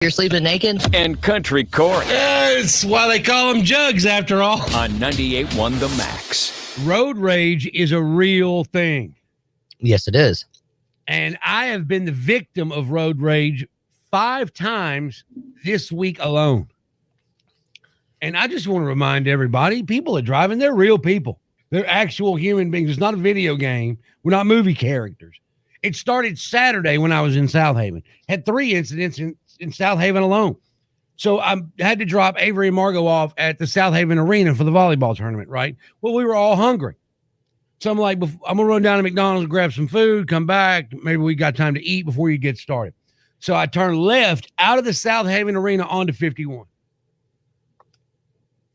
You're sleeping naked? And Country Cory. That's why they call them jugs, after all. On 98.1 The Max. Road rage is a real thing. Yes, it is. And I have been the victim of road rage 5 times this week alone. And I just want to remind everybody, people are driving, they're real people. They're actual human beings. It's not a video game. We're not movie characters. It started Saturday when I was in South Haven. Had 3 incidents in South Haven alone. So I had to drop Avery and Margot off at the South Haven Arena for the volleyball tournament, right? Well, we were all hungry. So I'm like, I'm going to run down to McDonald's and grab some food, come back. Maybe we got time to eat before you get started. So I turned left out of the South Haven Arena onto 51.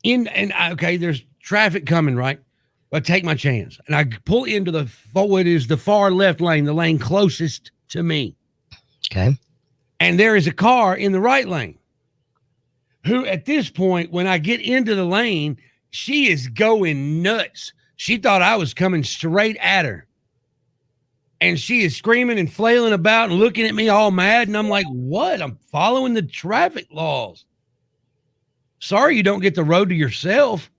Okay, there's traffic coming, right? I take my chance. And I pull into the far left lane, the lane closest to me. Okay. And there is a car in the right lane who, at this point, when I get into the lane, she is going nuts. She thought I was coming straight at her. And she is screaming and flailing about and looking at me all mad. And I'm like, what? I'm following the traffic laws. Sorry you don't get the road to yourself.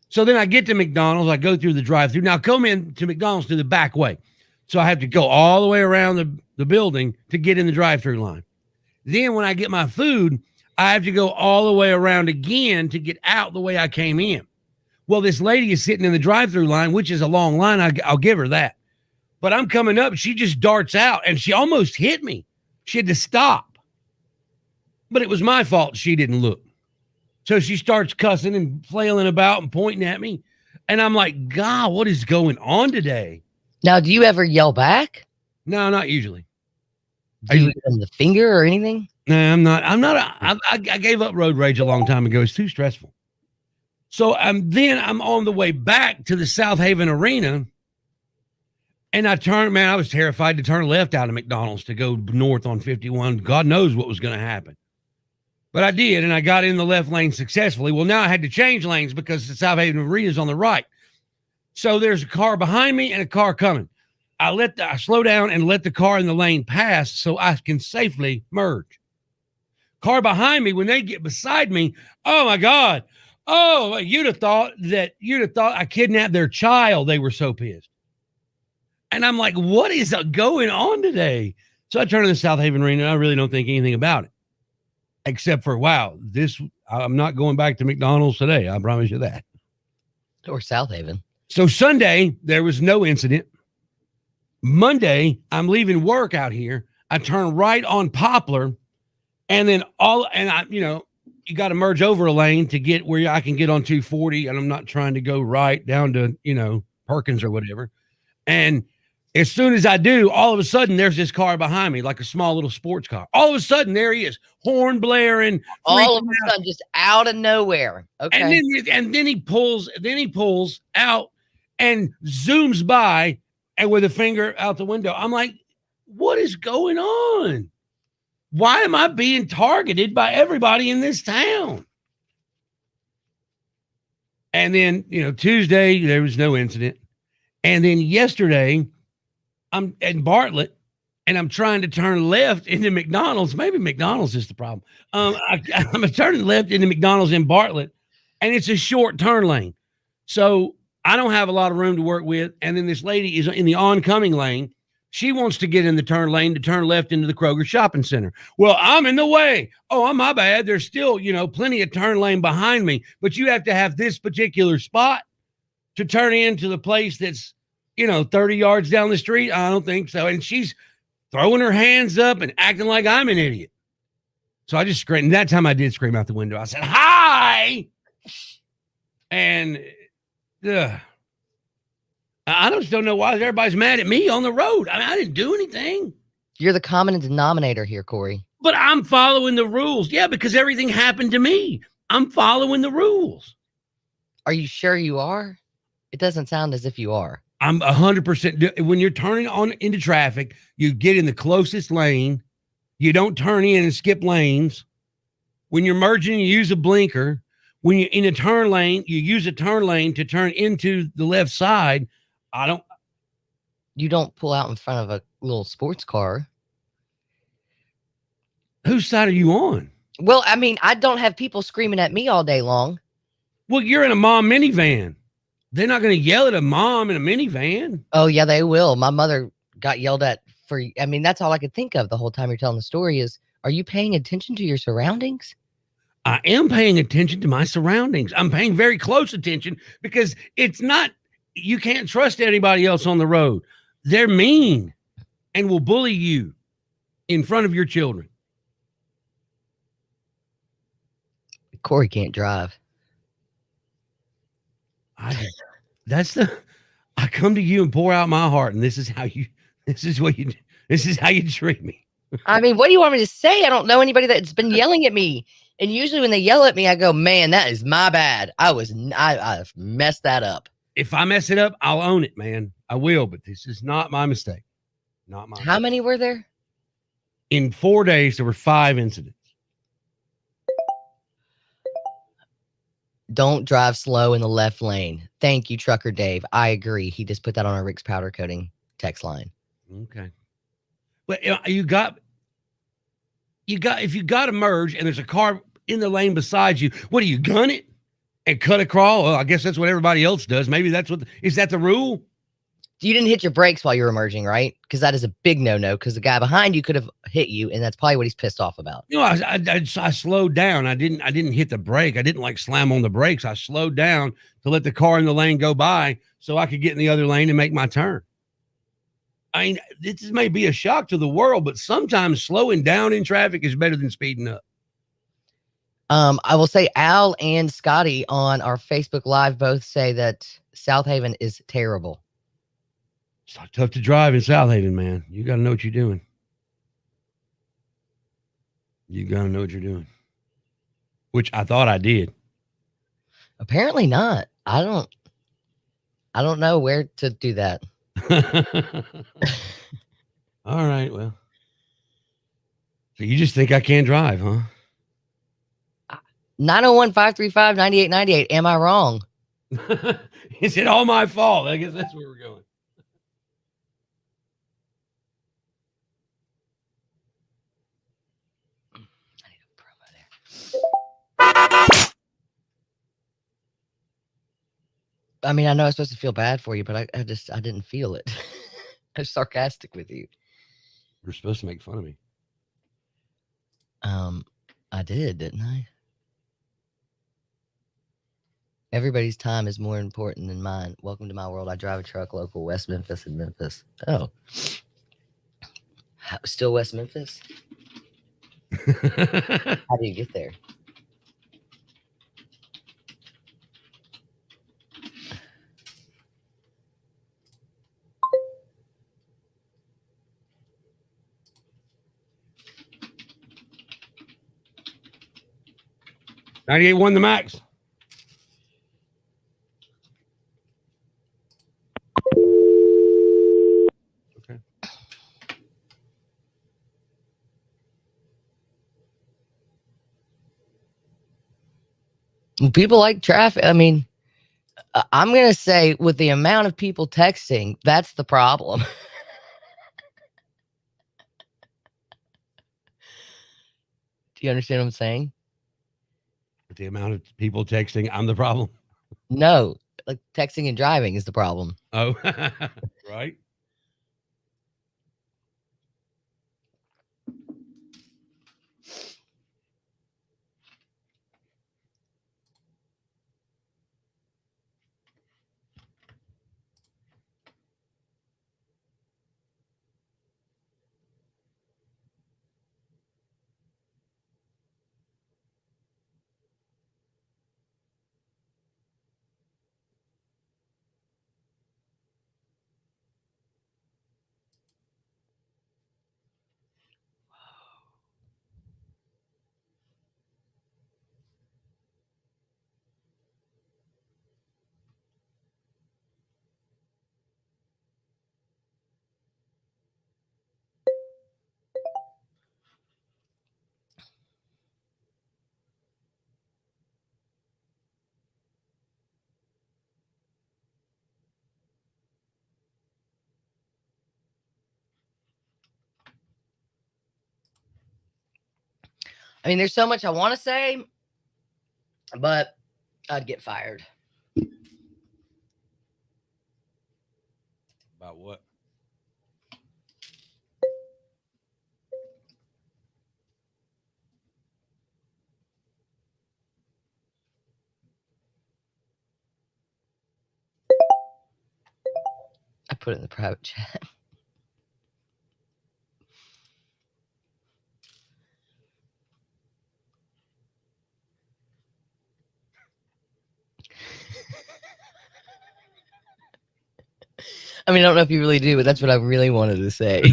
So then I get to McDonald's. I go through the drive-thru. Now, come in to McDonald's through the back way. So I have to go all the way around the building to get in the drive-thru line. Then when I get my food, I have to go all the way around again to get out the way I came in. Well, this lady is sitting in the drive-thru line, which is a long line. I'll give her that. But I'm coming up. She just darts out, and she almost hit me. She had to stop. But it was my fault she didn't look. So she starts cussing and flailing about and pointing at me. And I'm like, God, what is going on today? Now, do you ever yell back? No, not usually. Do you give them the finger or anything? No, I'm not. I gave up road rage a long time ago. It's too stressful. So then I'm on the way back to the South Haven Arena. And I was terrified to turn left out of McDonald's to go north on 51. God knows what was going to happen. But I did, and I got in the left lane successfully. Well, now I had to change lanes because the South Haven Arena is on the right. So there's a car behind me and a car coming. I slow down and let the car in the lane pass so I can safely merge. Car behind me, when they get beside me, oh my God. Oh, you'd have thought I kidnapped their child. They were so pissed. And I'm like, what is going on today? So I turn to the South Haven Arena and I really don't think anything about it. Except for, wow, I'm not going back to McDonald's today. I promise you that. Or South Haven. So Sunday, there was no incident. Monday, I'm leaving work out here. I turn right on Poplar, and then you got to merge over a lane to get where I can get on 240, and I'm not trying to go right down to, Perkins or whatever. And as soon as I do, all of a sudden, there's this car behind me, like a small little sports car. All of a sudden, there he is, horn blaring. All of a sudden, just out of nowhere. Okay. And then he pulls out and zooms by and with a finger out the window. I'm like, what is going on? Why am I being targeted by everybody in this town? And then, Tuesday, there was no incident. And then yesterday, I'm at Bartlett and I'm trying to turn left into McDonald's. Maybe McDonald's is the problem. I'm turning left into McDonald's in Bartlett, and it's a short turn lane. So I don't have a lot of room to work with. And then this lady is in the oncoming lane. She wants to get in the turn lane to turn left into the Kroger Shopping Center. Well, I'm in the way. Oh, my bad. There's still, plenty of turn lane behind me, but you have to have this particular spot to turn into the place that's 30 yards down the street. I don't think so. And she's throwing her hands up and acting like I'm an idiot. So I just screamed. That time I did scream out the window. I said, hi. And I just don't know why everybody's mad at me on the road. I mean, I didn't do anything. You're the common denominator here, Cory. But I'm following the rules. Yeah, because everything happened to me. I'm following the rules. Are you sure you are? It doesn't sound as if you are. I'm 100%. When you're turning on into traffic, you get in the closest lane. You don't turn in and skip lanes. When you're merging, you use a blinker. When you're in a turn lane, you use a turn lane to turn into the left side. You don't pull out in front of a little sports car. Whose side are you on? Well, I mean, I don't have people screaming at me all day long. Well, you're in a mom minivan. They're not going to yell at a mom in a minivan. Oh, yeah, they will. My mother got yelled at for, I mean, that's all I could think of the whole time you're telling the story is, are you paying attention to your surroundings? I am paying attention to my surroundings. I'm paying very close attention because it's not, you can't trust anybody else on the road. They're mean and will bully you in front of your children. Cory can't drive. I come to you and pour out my heart, and this is how you treat me. I mean, what do you want me to say? I don't know anybody that's been yelling at me. And usually when they yell at me, I go, man, that is my bad. I messed that up. If I mess it up, I'll own it, man. I will, but this is not my mistake. Not my How many were there? In 4 days, there were 5 incidents. Don't drive slow in the left lane. Thank you, Trucker Dave. I agree. He just put that on our Rick's powder coating text line. Okay. But if you got to merge and there's a car in the lane beside you, what do you gun it and cut across? Well, I guess that's what everybody else does. Maybe is that the rule? You didn't hit your brakes while you were merging, right? Because that is a big no-no. Because the guy behind you could have hit you, and that's probably what he's pissed off about. You know, I slowed down. I didn't hit the brake. I didn't like slam on the brakes. I slowed down to let the car in the lane go by so I could get in the other lane and make my turn. I mean, this may be a shock to the world, but sometimes slowing down in traffic is better than speeding up. I will say Al and Scotty on our Facebook Live both say that South Haven is terrible. It's not tough to drive in South Haven, man. You got to know what you're doing. You got to know what you're doing. Which I thought I did. Apparently not. I don't know where to do that. All right, well. So you just think I can't drive, huh? 901-535-9898. Am I wrong? Is it all my fault? I guess that's where we're going. I need a promo there. I mean, I know I'm supposed to feel bad for you, but I didn't feel it. I was sarcastic with you. You're supposed to make fun of me. I did, didn't I? Everybody's time is more important than mine. Welcome to my world. I drive a truck local West Memphis and Memphis. Oh. Still West Memphis? How do you get there? '98 won the max. Okay. People like traffic. I mean, I'm going to say with the amount of people texting, that's the problem. Do you understand what I'm saying? With the amount of people texting, I'm the problem. No, like texting and driving is the problem. Oh, right. I mean, there's so much I want to say, but I'd get fired. About what? I put it in the private chat. I mean, I don't know if you really do, but that's what I really wanted to say.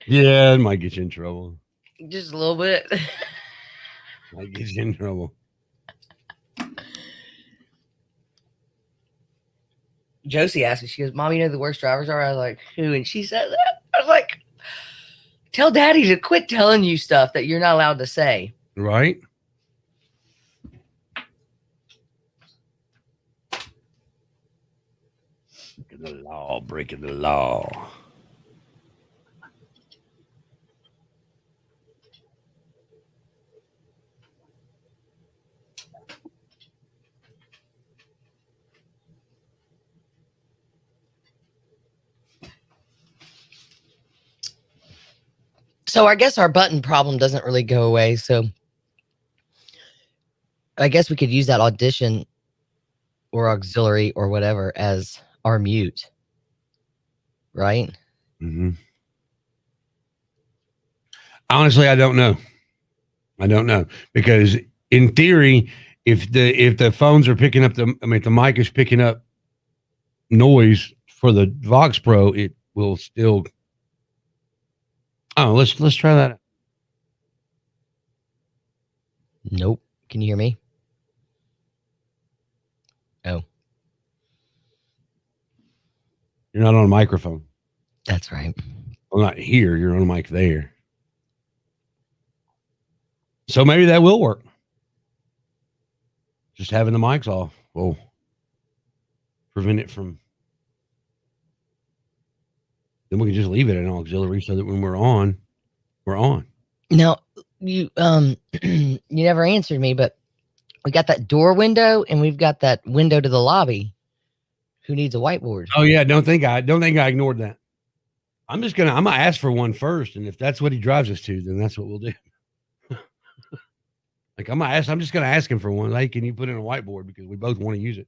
Yeah, it might get you in trouble. Just a little bit. Might get you in trouble. Josie asked me, she goes, Mom, you know who the worst drivers are? I was like, who? And she said that. I was like, tell Daddy to quit telling you stuff that you're not allowed to say. Right? Breaking the law, breaking the law. So I guess our button problem doesn't really go away. So I guess we could use that audition or auxiliary or whatever as our mute. Right? Mm-hmm. Honestly, I don't know. I don't know because in theory, if the phones are picking up if the mic is picking up noise for the Vox Pro, it will still. Oh, let's try that. Nope. Can you hear me? Oh, You're not on a microphone. that's right. Well, not here. You're on a mic there. So maybe that will work. Just having the mics off will prevent it from. Then we can just leave it in auxiliary so that when we're on, we're on. Now, you you never answered me, but we got that door window and we've got that window to the lobby. Who needs a whiteboard? Oh yeah, don't think I ignored that. I'm gonna ask for one first, and if that's what he drives us to, then that's what we'll do. Like I'm just gonna ask him for one. Like, can you put in a whiteboard because we both want to use it.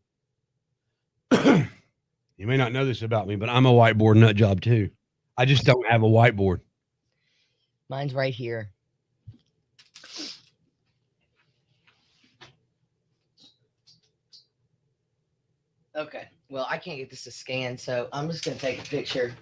You may not know this about me, but I'm a whiteboard nut job too. I just don't have a whiteboard. Mine's right here. Okay. Well, I can't get this to scan, so I'm just going to take a picture.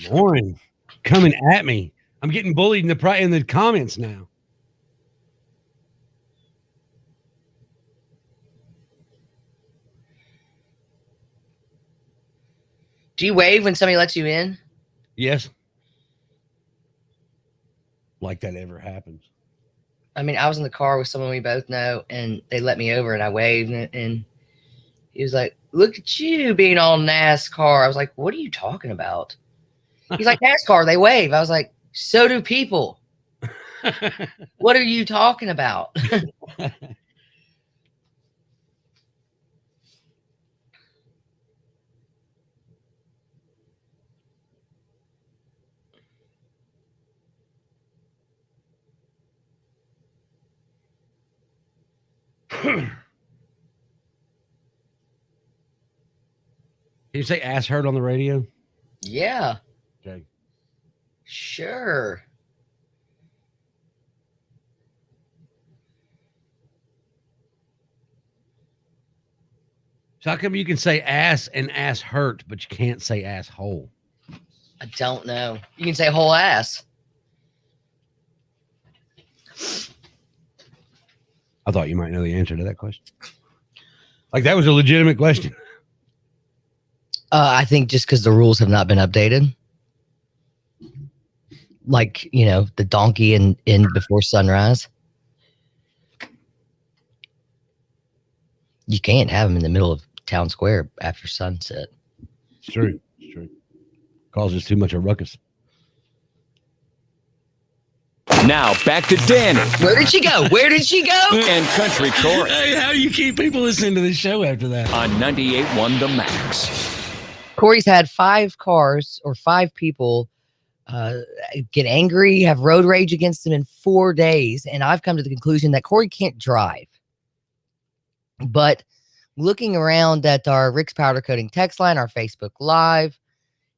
Lauren, coming at me. I'm getting bullied in the comments now. Do you wave when somebody lets you in? Yes. Like that ever happens. I mean, I was in the car with someone we both know, and they let me over, and I waved, and he was like, "Look at you being all NASCAR." I was like, "What are you talking about?" He's like, "NASCAR, they wave." I was like, "So do people. What are you talking about?" Can you say ass hurt on the radio? Yeah. Okay. Sure. So how come you can say ass and ass hurt, but you can't say asshole? I don't know. You can say whole ass. I thought you might know the answer to that question. Like that was a legitimate question. I think just because the rules have not been updated. Like, the donkey in Before Sunrise. You can't have them in the middle of town square after sunset. It's true. It's true. Causes too much a ruckus. Now back to Danny Where did she go? Where did she go? and Country Cory Hey, how do you keep people listening to this show after that? on 98.1 The Max. Cory's had 5 cars or 5 people get angry, have road rage against him in 4 days. And I've come to the conclusion that Cory can't drive. But looking around at our Rick's Powder Coating text line, our Facebook Live,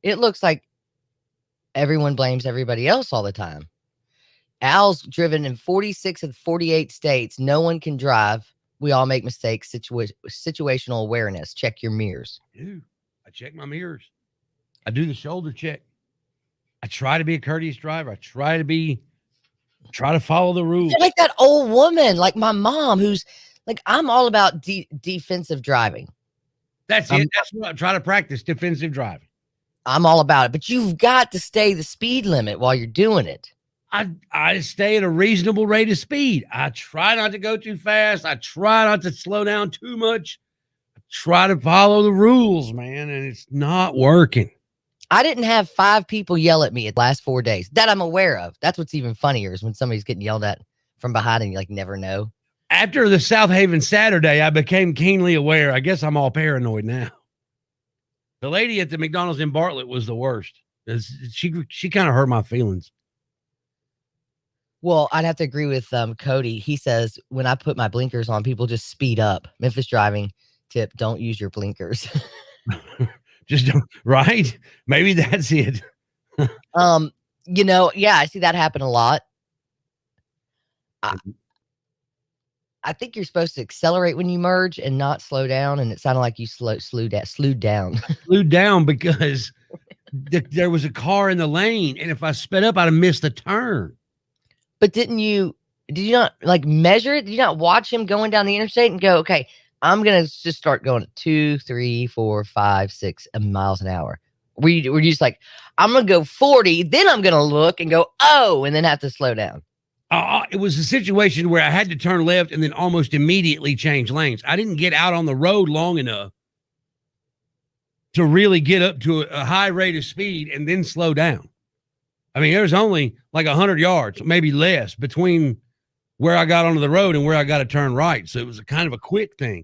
it looks like everyone blames everybody else all the time. Al's driven in 46 of the 48 states. No one can drive. We all make mistakes. Situational awareness. Check your mirrors. I check my mirrors. I do the shoulder check. I try to be a courteous driver. I try to follow the rules. You're like that old woman, like my mom, who's like, I'm all about defensive driving. That's it. That's what I try to practice, defensive driving. I'm all about it, but you've got to stay the speed limit while you're doing it. I stay at a reasonable rate of speed. I try not to go too fast. I try not to slow down too much. I try to follow the rules, man, and it's not working. I didn't have 5 people yell at me the last 4 days that I'm aware of. That's what's even funnier is when somebody's getting yelled at from behind and you like never know. After the South Haven Saturday, I became keenly aware. I guess I'm all paranoid now. The lady at the McDonald's in Bartlett was the worst. She kind of hurt my feelings. Well, I'd have to agree with Cody. He says, when I put my blinkers on, people just speed up. Memphis driving tip, don't use your blinkers. Just don't, right? Maybe that's it. Yeah, I see that happen a lot. I think you're supposed to accelerate when you merge and not slow down. And it sounded like you slewed down. Slewed down because there was a car in the lane. And if I sped up, I'd have missed the turn. But did you not like measure it? Did you not watch him going down the interstate and go, okay, I'm going to just start going at 2, 3, 4, 5, 6 miles an hour? Were you just like, I'm going to go 40, then I'm going to look and go, oh, and then have to slow down? It was a situation where I had to turn left and then almost immediately change lanes. I didn't get out on the road long enough to really get up to a high rate of speed and then slow down. I mean, there's only like 100 yards, maybe less, between where I got onto the road and where I got to turn right. So it was a kind of a quick thing.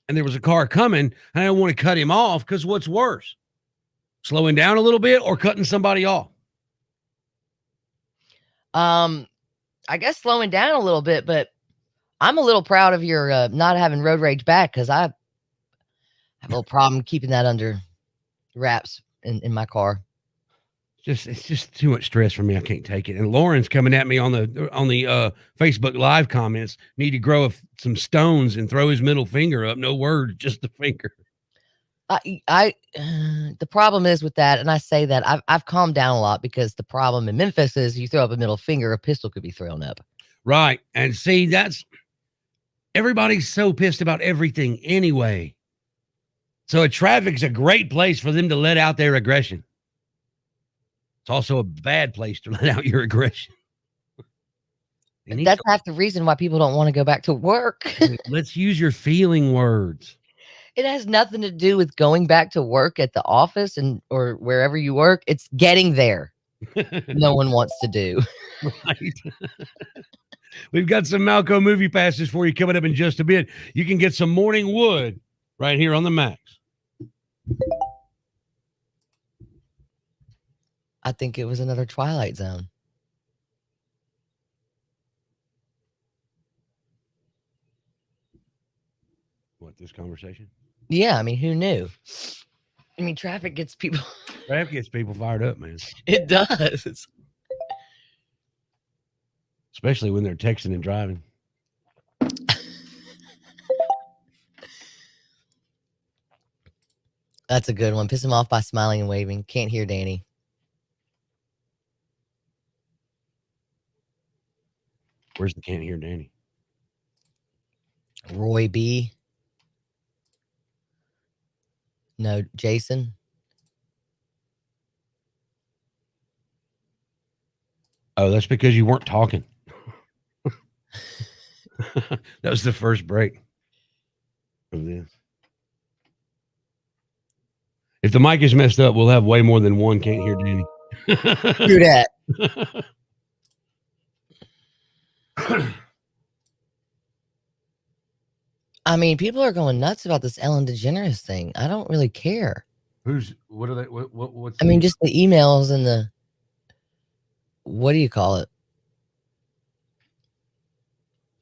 And there was a car coming, and I didn't want to cut him off because what's worse? Slowing down a little bit or cutting somebody off? I guess slowing down a little bit, but I'm a little proud of your not having road rage back because I have a little problem keeping that under wraps in my car. It's just too much stress for me. I can't take it. And Lauren's coming at me on the Facebook Live comments. Need to grow some stones and throw his middle finger up. No words, just the finger. The problem is with that, and I say that I've calmed down a lot because the problem in Memphis is you throw up a middle finger, a pistol could be thrown up. Right. And see, everybody's so pissed about everything anyway. So traffic's a great place for them to let out their aggression. It's also a bad place to let out your aggression. That's half the reason why people don't want to go back to work. Let's use your feeling words. It has nothing to do with going back to work at the office or wherever you work. It's getting there. No one wants to do. Right. We've got some Malco movie passes for you coming up in just a bit. You can get some Morning Wood right here on the Max. I think it was another Twilight Zone. What, this conversation? Yeah, I mean, who knew? I mean, traffic gets people fired up, man. It does. Especially when they're texting and driving. That's a good one. Piss him off by smiling and waving. Can't hear Danny. Where's the can't hear Danny? Roy B. No, Jason. Oh, that's because you weren't talking. That was the first break. of this. If the mic is messed up, we'll have way more than one can't hear Danny. Do that. I mean, people are going nuts about this Ellen DeGeneres thing. I don't really care. What are they? What's I mean, just the emails and the, what do you call it?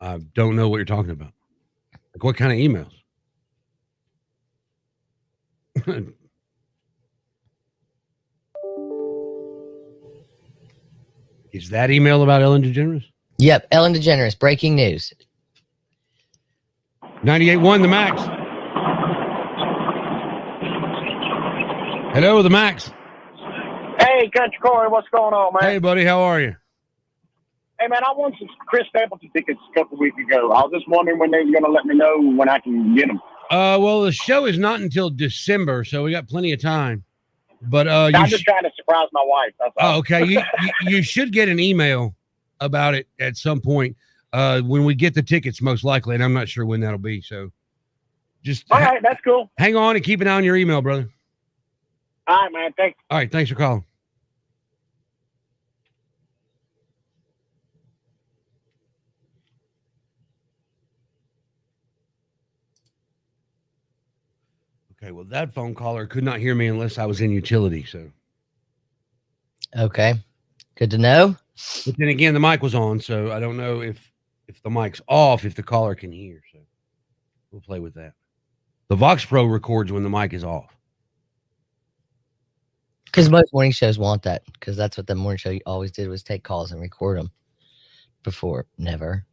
I don't know what you're talking about. Like what kind of emails? Is that email about Ellen DeGeneres? Yep, Ellen DeGeneres, breaking news. 98.1 The Max. Hello, The Max. Hey, Country Cory, what's going on, man? Hey, buddy, how are you? Hey, man, I won some Chris Stapleton tickets a couple weeks ago. I was just wondering when they were going to let me know when I can get them. Well, the show is not until December, so we got plenty of time. But I'm just trying to surprise my wife. That's all. Oh, okay. You should get an email about it at some point when we get the tickets, most likely, and I'm not sure when that'll be. So just all right, that's cool. Hang on and keep an eye on your email, brother. All right, man. Thanks. All right, thanks for calling. Okay, well, that phone caller could not hear me unless I was in utility. So, Okay, good to know. but then again, the mic was on, so I don't know if the mic's off, if the caller can hear. So, we'll play with that. The Vox Pro records when the mic is off. Because most morning shows want that. Because that's what the morning show always did, was take calls and record them. Before, never.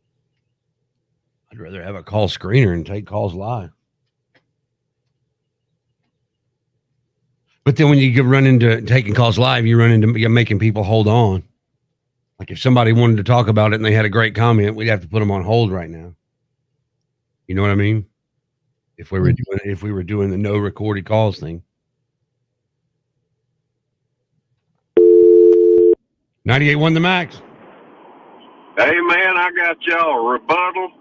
I'd rather have a call screener and take calls live. But then when you run into taking calls live, you run into making people hold on. Like if somebody wanted to talk about it and they had a great comment, we'd have to put them on hold right now. You know what I mean? If we were doing the no recorded calls thing. 98.1 The Max. Hey, man, I got y'all a rebuttal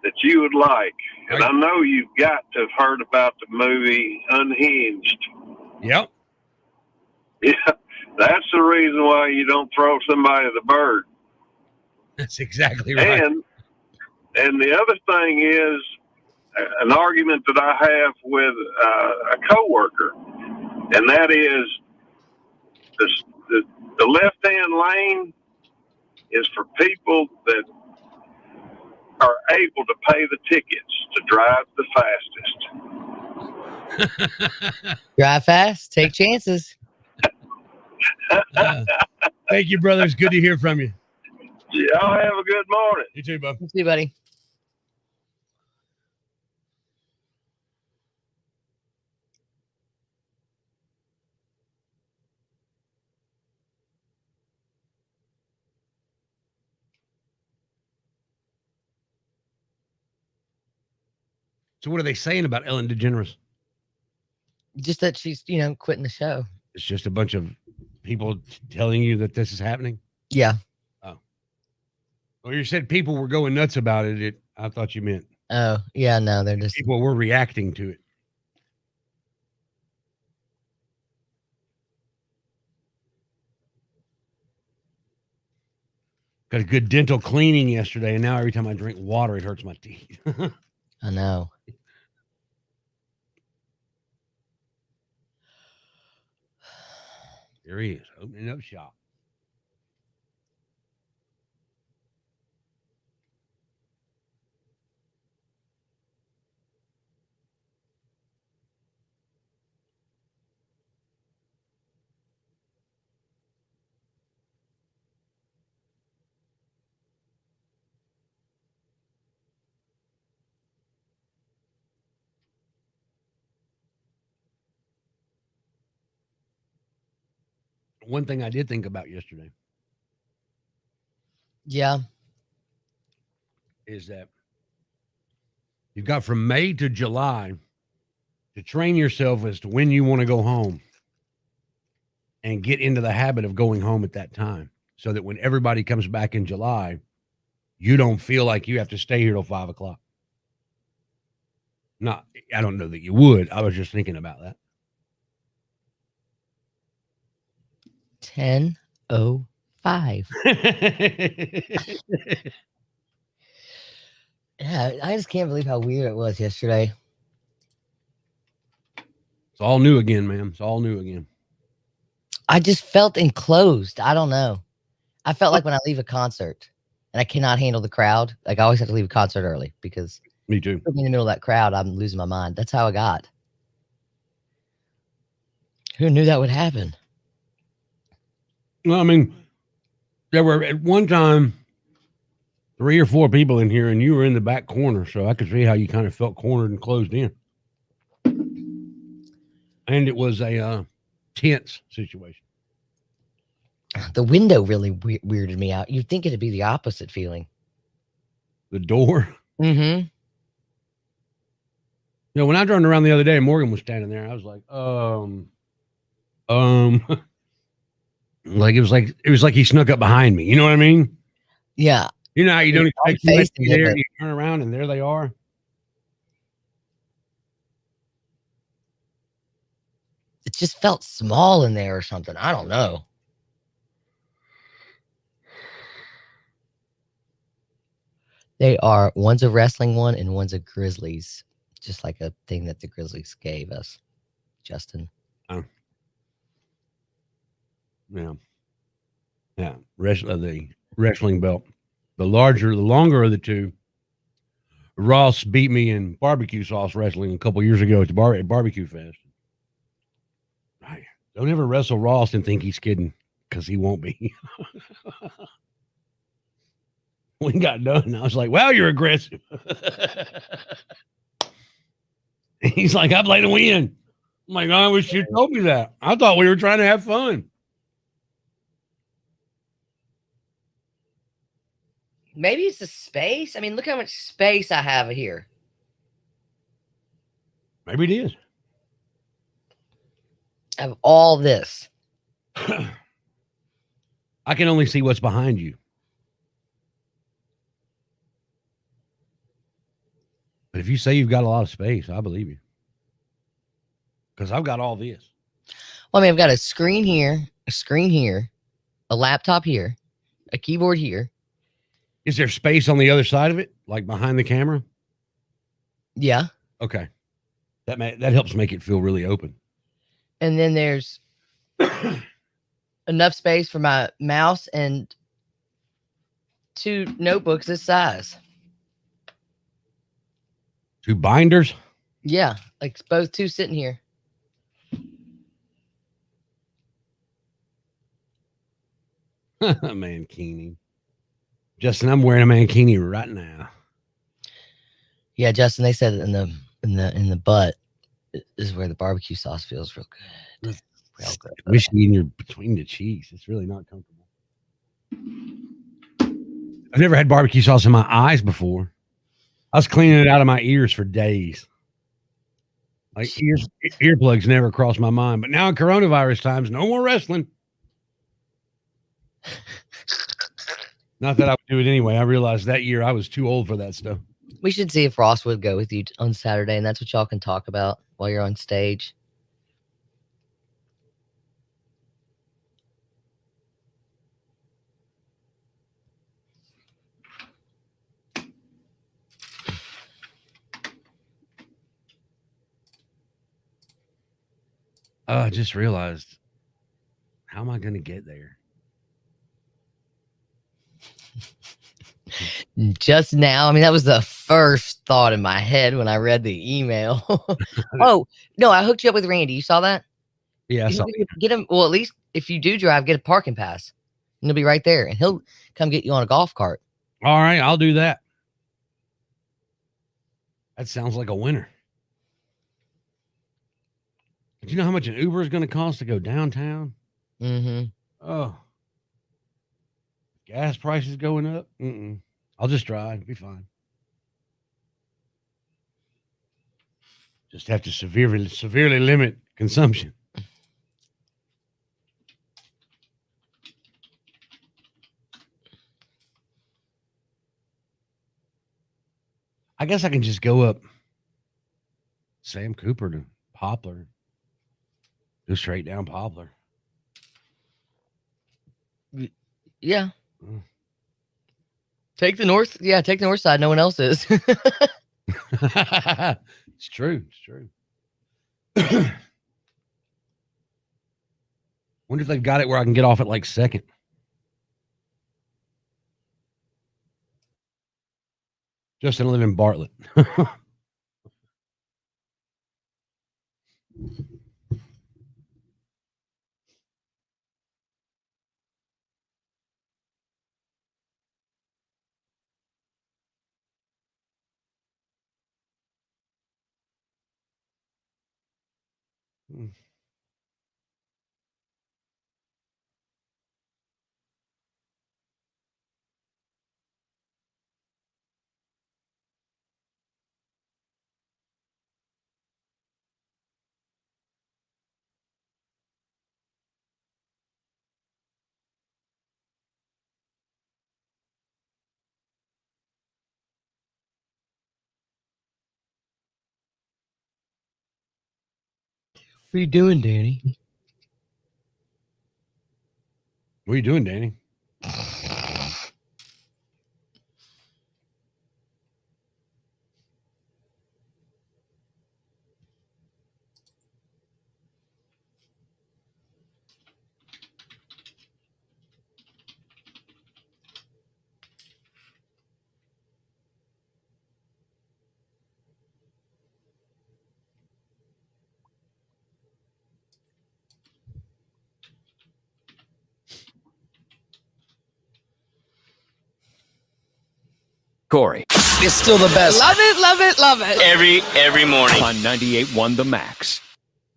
that you would like. And I know you've got to have heard about the movie Unhinged. Yep. Yeah, that's the reason why you don't throw somebody the bird. That's exactly right. And the other thing is an argument that I have with a coworker, and that is the left-hand lane is for people that are able to pay the tickets to drive the fastest. Drive fast, take chances. Thank you, brother. It's good to hear from you. Y'all have a good morning. You too, bub. You too, buddy. So what are they saying about Ellen DeGeneres? Just that she's, quitting the show. It's just a bunch of people telling you that this is happening? Yeah. Oh. Well, you said people were going nuts about it. I thought you meant. Oh, yeah, no, they're just. People were reacting to it. Got a good dental cleaning yesterday, and now every time I drink water, it hurts my teeth. I know. There he is, opening up shop. One thing I did think about yesterday. Yeah. Is that you've got from May to July to train yourself as to when you want to go home and get into the habit of going home at that time, so that when everybody comes back in July, you don't feel like you have to stay here till 5 o'clock. Not, I don't know that you would. I was just thinking about that. 10:05. Yeah, I just can't believe how weird it was yesterday. It's all new again, man. It's all new again. I just felt enclosed. I don't know. I felt like when I leave a concert and I cannot handle the crowd, like I always have to leave a concert early because Me too. in the middle of that crowd, I'm losing my mind. That's how I got. Who knew that would happen? Well, I mean, there were at one time 3 or 4 people in here, and you were in the back corner, so I could see how you kind of felt cornered and closed in. And it was a tense situation. The window really weirded me out. You'd think it'd be the opposite feeling. The door. Mm-hmm. You know, when I turned around the other day, Morgan was standing there. I was like, like it was like he snuck up behind me. You know what I mean? Yeah. You know how you don't expect face to be there, and you turn around and there they are. It just felt small in there or something. I don't know. They are, one's a wrestling one and one's a Grizzlies. Just like a thing that the Grizzlies gave us, Justin. Oh. Yeah. Yeah. The wrestling belt. The longer of the two. Ross beat me in barbecue sauce wrestling a couple years ago at the barbecue fest. Don't ever wrestle Ross and think he's kidding, because he won't be. We got done. I was like, "Well, you're aggressive." He's like, "I play to win." I'm like, "I wish you told me that. I thought we were trying to have fun." Maybe it's the space. I mean, look how much space I have here. Maybe it is. I have all this. I can only see what's behind you. But if you say you've got a lot of space, I believe you. Because I've got all this. Well, I mean, I've got a screen here, a laptop here, a keyboard here. Is there space on the other side of it, like behind the camera? Yeah. Okay. That helps make it feel really open. And then there's enough space for my mouse and 2 notebooks this size. 2 binders? Yeah, like both 2 sitting here. Mankini. Justin, I'm wearing a mankini right now. Yeah, Justin, they said in the butt is where the barbecue sauce feels real good. Real good. Squishy in your between the cheeks. It's really not comfortable. I've never had barbecue sauce in my eyes before. I was cleaning it out of my ears for days. Like earplugs never crossed my mind. But now in coronavirus times, no more wrestling. Not that I would do it anyway. I realized that year I was too old for that stuff. We should see if Ross would go with you on Saturday, and that's what y'all can talk about while you're on stage. I just realized, how am I going to get there? Just now, I mean, that was the first thought in my head when I read the email. Oh, no, I hooked you up with Randy. You saw that? Yeah, I saw Get him. Well, at least if you do drive, get a parking pass. And he'll be right there, and he'll come get you on a golf cart. All right, I'll do that. That sounds like a winner. Do you know how much an Uber is going to cost to go downtown? Mm-hmm. Oh, gas prices going up. I'll just drive. Be fine. Just have to severely limit consumption. I guess I can just go up Sam Cooper to Poplar. Go straight down Poplar. Yeah. Mm. Take the north. Yeah, take the north side. No one else is. It's true. It's true. Wonder if they've got it where I can get off at like second. Justin, I live in Bartlett. What are you doing, Danny? What are you doing, Danny? Cory It's still the best. Love it, love it, love it. Every morning. on 98.1 The Max.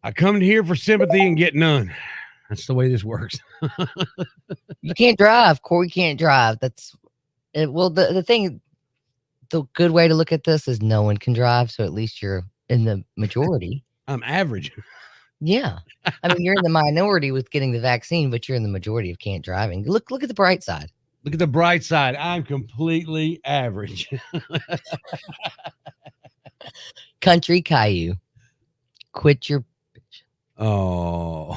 I come here for sympathy and get none. That's the way this works. You can't drive. Cory can't drive. That's it. Well, the thing, the good way to look at this is no one can drive. So at least you're in the majority. I'm average. Yeah. I mean, you're in the minority with getting the vaccine, but you're in the majority of can't driving. Look at the bright side. Look at the bright side. I'm completely average. Country Caillou. Quit your. Oh,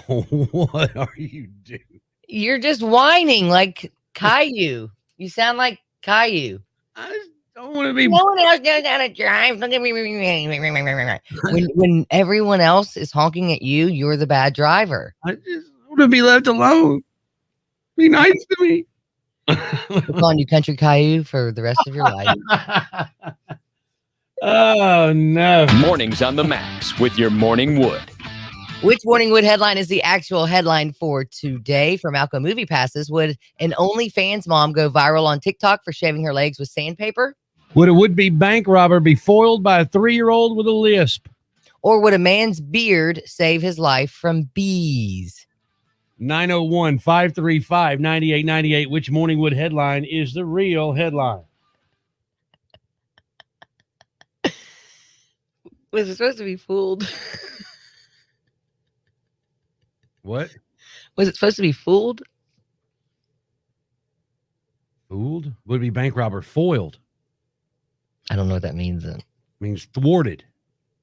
what are you doing? You're just whining like Caillou. You sound like Caillou. I just don't want to be. No one else knows how to drive. When everyone else is honking at you, you're the bad driver. I just want to be left alone. Be nice to me. We're calling you Country Caillou for the rest of your life. Oh, no. Mornings on The Max with your Morning Wood. Which Morning Wood headline is the actual headline for today? From Malco Movie Passes, would an OnlyFans mom go viral on TikTok for shaving her legs with sandpaper? Would a would-be bank robber be foiled by a 3-year-old with a lisp? Or would a man's beard save his life from bees? 901-535-9898. Which Morning Wood headline is the real headline? Was it supposed to be fooled? What? Was it supposed to be fooled? Fooled? Would-be bank robber foiled. I don't know what that means then. Means thwarted.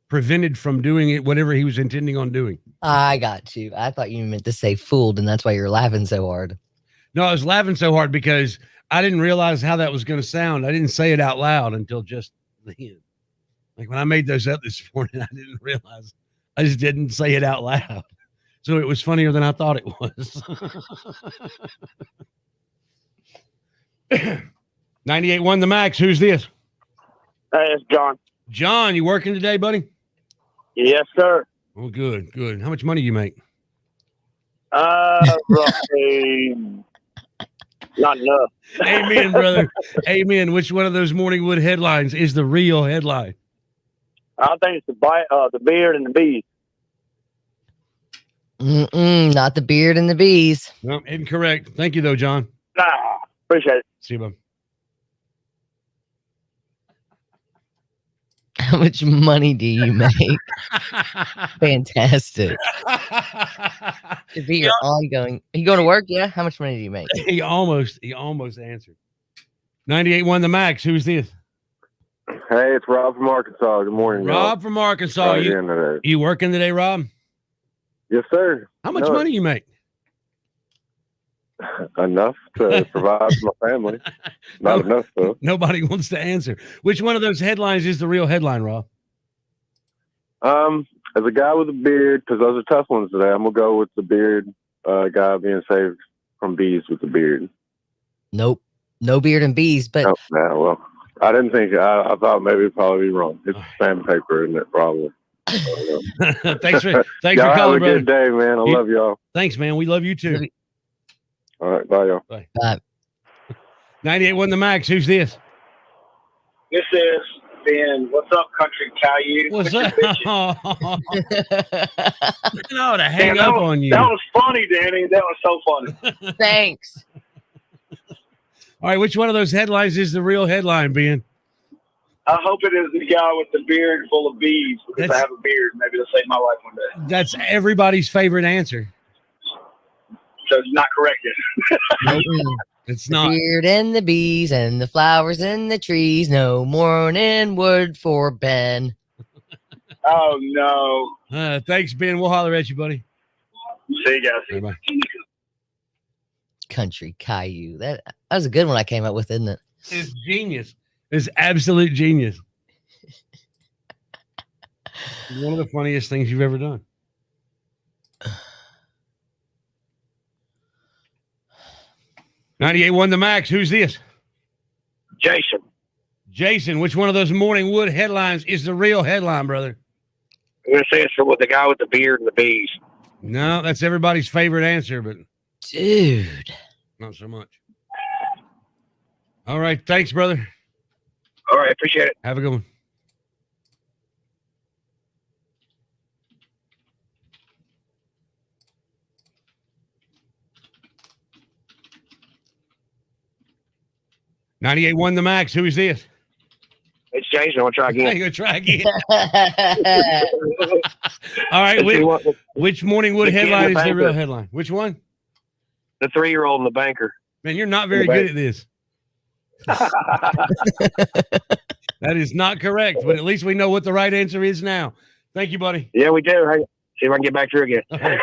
Prevented from doing it, whatever he was intending on doing. I got you. I thought you meant to say fooled, and that's why you're laughing so hard. No, I was laughing so hard because I didn't realize how that was going to sound. I didn't say it out loud until just then. Like when I made those up this morning, I didn't realize. I just didn't say it out loud. So it was funnier than I thought it was. 98.1 The Max. Who's this? Hey, it's John. John, you working today, buddy? Yes, sir. Oh, good, good. How much money do you make? Roughly not enough. Amen, brother. Amen. Which one of those Morning Wood headlines is the real headline? I think it's the beard and the bees. Not the beard and the bees. No, incorrect. Thank you, though, John. Appreciate it. See you, bud. How much money do you make? Fantastic. To be your ongoing. Are you going to work? Yeah. How much money do you make? He almost answered. 98.1 The Max. Who's this? Hey, it's Rob from Arkansas. Good morning, Rob from Arkansas. How you doing today? You working today, Rob? Yes, sir. How much money you make? Enough to provide for my family. Not enough, though. Nobody wants to answer. Which one of those headlines is the real headline, Rob? As a guy with a beard, because those are tough ones today, I'm gonna go with the beard guy being saved from bees with the beard. Nope. No beard and bees, but Oh, nah, well, I didn't think. I thought maybe it'd probably be wrong. It's sandpaper, isn't it? Probably. thanks for y'all calling, have a brother. good day, man. I love y'all. Thanks, man. We love you too. All right, bye, y'all. Bye. 98.1 The Max. Who's this? This is Ben. What's up, Country Caillou? What's up? No, to hang Man, up on you. That was funny, Danny. That was so funny. thanks. All right, which one of those headlines is the real headline, Ben? I hope it is the guy with the beard full of bees because I have a beard. Maybe it'll save my life one day. That's everybody's favorite answer. So it's not correct yet. Mm-mm. It's The not. beard and the bees and the flowers and the trees. No morning wood for Ben. Oh, no. Thanks, Ben. We'll holler at you, buddy. See you guys. Bye-bye. Country Caillou. That was a good one I came up with, isn't it? It's genius. It's absolute genius. One of the funniest things you've ever done. $98.1 The Max. Who's this? Jason. Jason, which one of those Morning Wood headlines is the real headline, brother? I'm going to say it's for the guy with the beard and the bees. No, that's everybody's favorite answer, but Dude. not so much. All right. Thanks, brother. All right. Appreciate it. Have a good one. $98.1 The Max. Who is this? It's Jason. I want to try Hey, again. go try again. All right. Which Morning Wood the kid in headline the is the real banker. headline? Which one? The 3-year-old and the banker. Man, you're not very good at this. That is not correct, but at least we know what the right answer is now. Thank you, buddy. Yeah, we do. Hey, see if I can get back through again. Bye.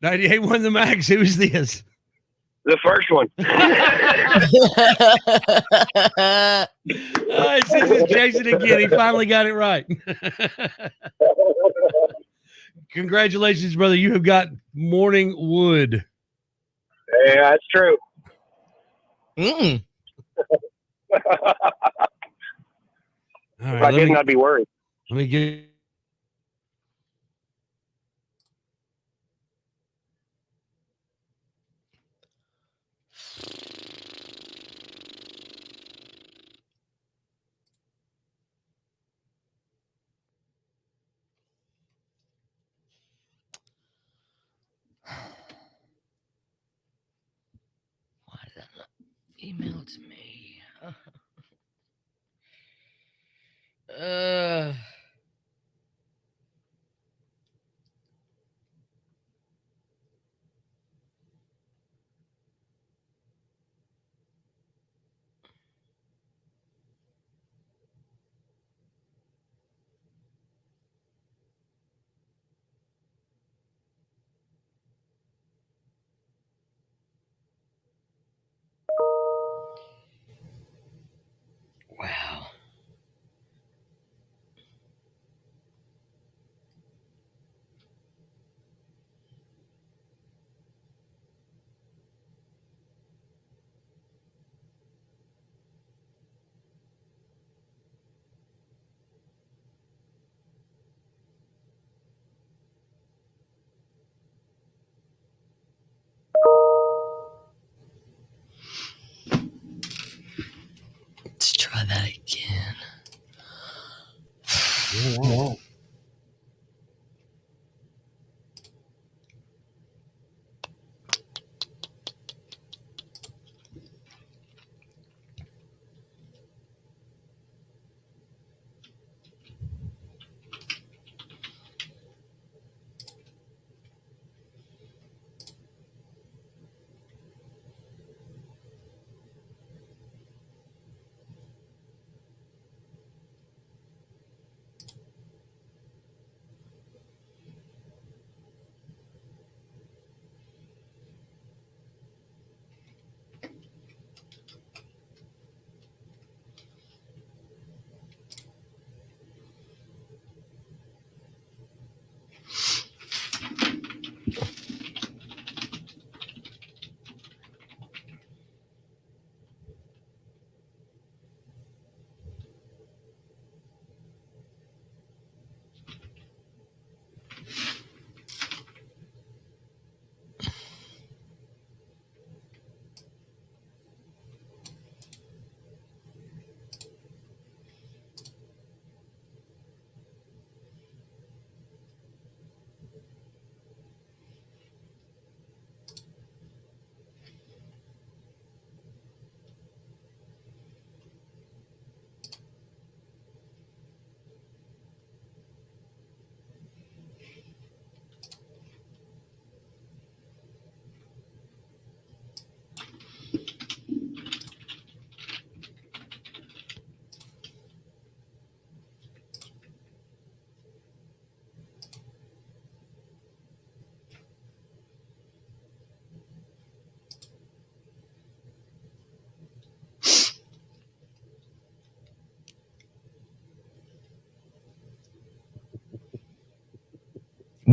$98.1 The Max. Who's this? The first one. It says it's Jason again. He finally got it right. Congratulations, brother. You have got Morning Wood. Yeah, that's true. Mm. All If right, I didn't, I'd be worried. let me get. Why did that not email to me? Wow. Let's try that again.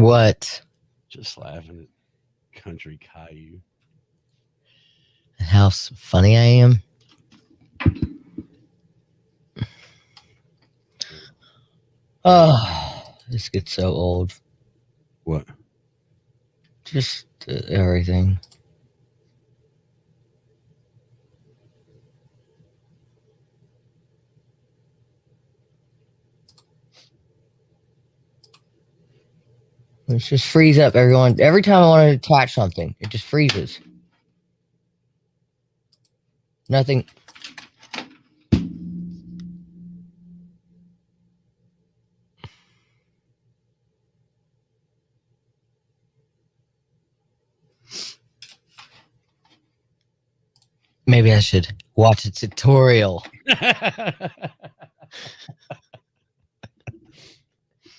What? Just laughing at Country Caillou. How funny I am. Oh, this gets so old. What? Just everything. Let's just freeze up, everyone. Every time I want to attach something, it just freezes. Nothing. Maybe I should watch a tutorial.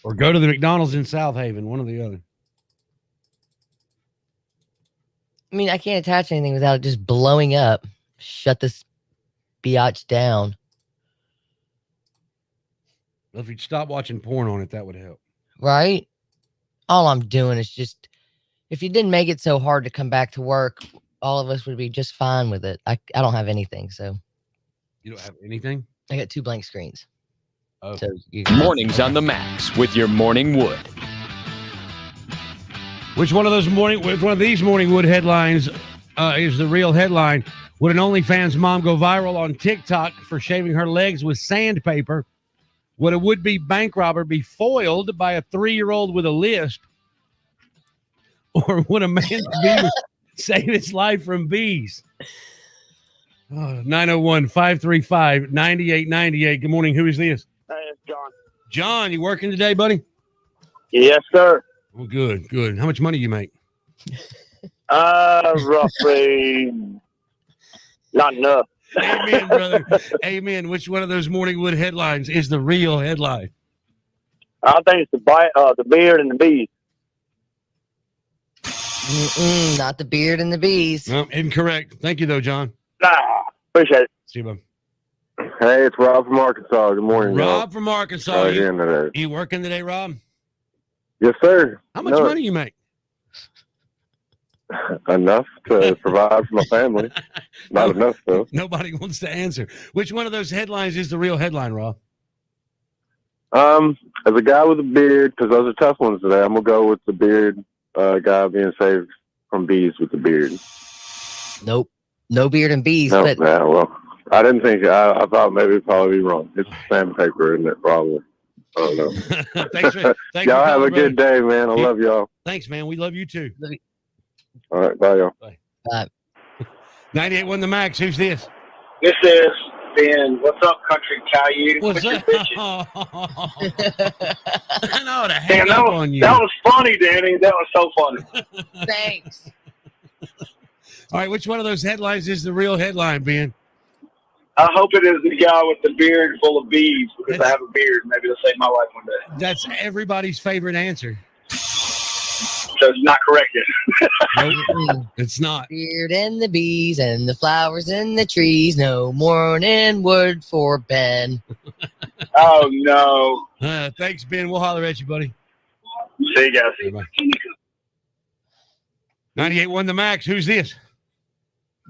Or go to the McDonald's in South Haven, one or the other. I mean, I can't attach anything without it just blowing up. Shut this biatch down. Well, if you'd stop watching porn on it, that would help. Right? All I'm doing is just, if you didn't make it so hard to come back to work, all of us would be just fine with it. I don't have anything, so. You don't have anything? I got 2 blank screens. Oh. So Mornings on the Max with your Morning Wood. Which one of these Morning Wood headlines is the real headline? Would an OnlyFans mom go viral on TikTok for shaving her legs with sandpaper? Would a would-be bank robber be foiled by a 3-year-old with a lisp? Or would a man's beaver save his life from bees? 901-535-9898. Good morning. Who is this? Hey, it's John. John, you working today, buddy? Yes, sir. Well, good, good. How much money you make? Roughly not enough. Amen, brother. Amen. Which one of those Morning Wood headlines is the real headline? I think it's the beard and the bees. Not the beard and the bees. No, incorrect. Thank you, though, John. Appreciate it. See you, bud. Hey, it's Rob from Arkansas. Good morning, y'all. Rob from Arkansas. How are you doing today? You working today, Rob? Yes, sir. How much money you make? Enough to provide for my family. Not enough, though. Nobody wants to answer. Which one of those headlines is the real headline, Rob? As a guy with a beard, because those are tough ones today, I'm going to go with the beard guy being saved from bees with the beard. Nope. No beard and bees. No, but nah, well, I didn't think, I thought maybe it'd probably be wrong. It's sandpaper, isn't it? Probably. I don't know. Thanks y'all have a good day, man. I love y'all. Thanks, man. We love you too. All right, bye, y'all. Bye. 98.1 The Max. Who's this? This is Ben. What's up, Country Caillou? What's With up? your bitches? I know to hang Damn, up on you. that was funny, Danny. That was so funny. Thanks. All right, which one of those headlines is the real headline, Ben? I hope it is the guy with the beard full of bees, because I have a beard. Maybe it'll save my life one day. That's everybody's favorite answer. So it's not correct yet. Nope, it's not. Beard and the bees and the flowers and the trees. No morning wood for Ben. Oh, no. Thanks, Ben. We'll holler at you, buddy. See you guys. Bye-bye. 98.1 The Max. Who's this?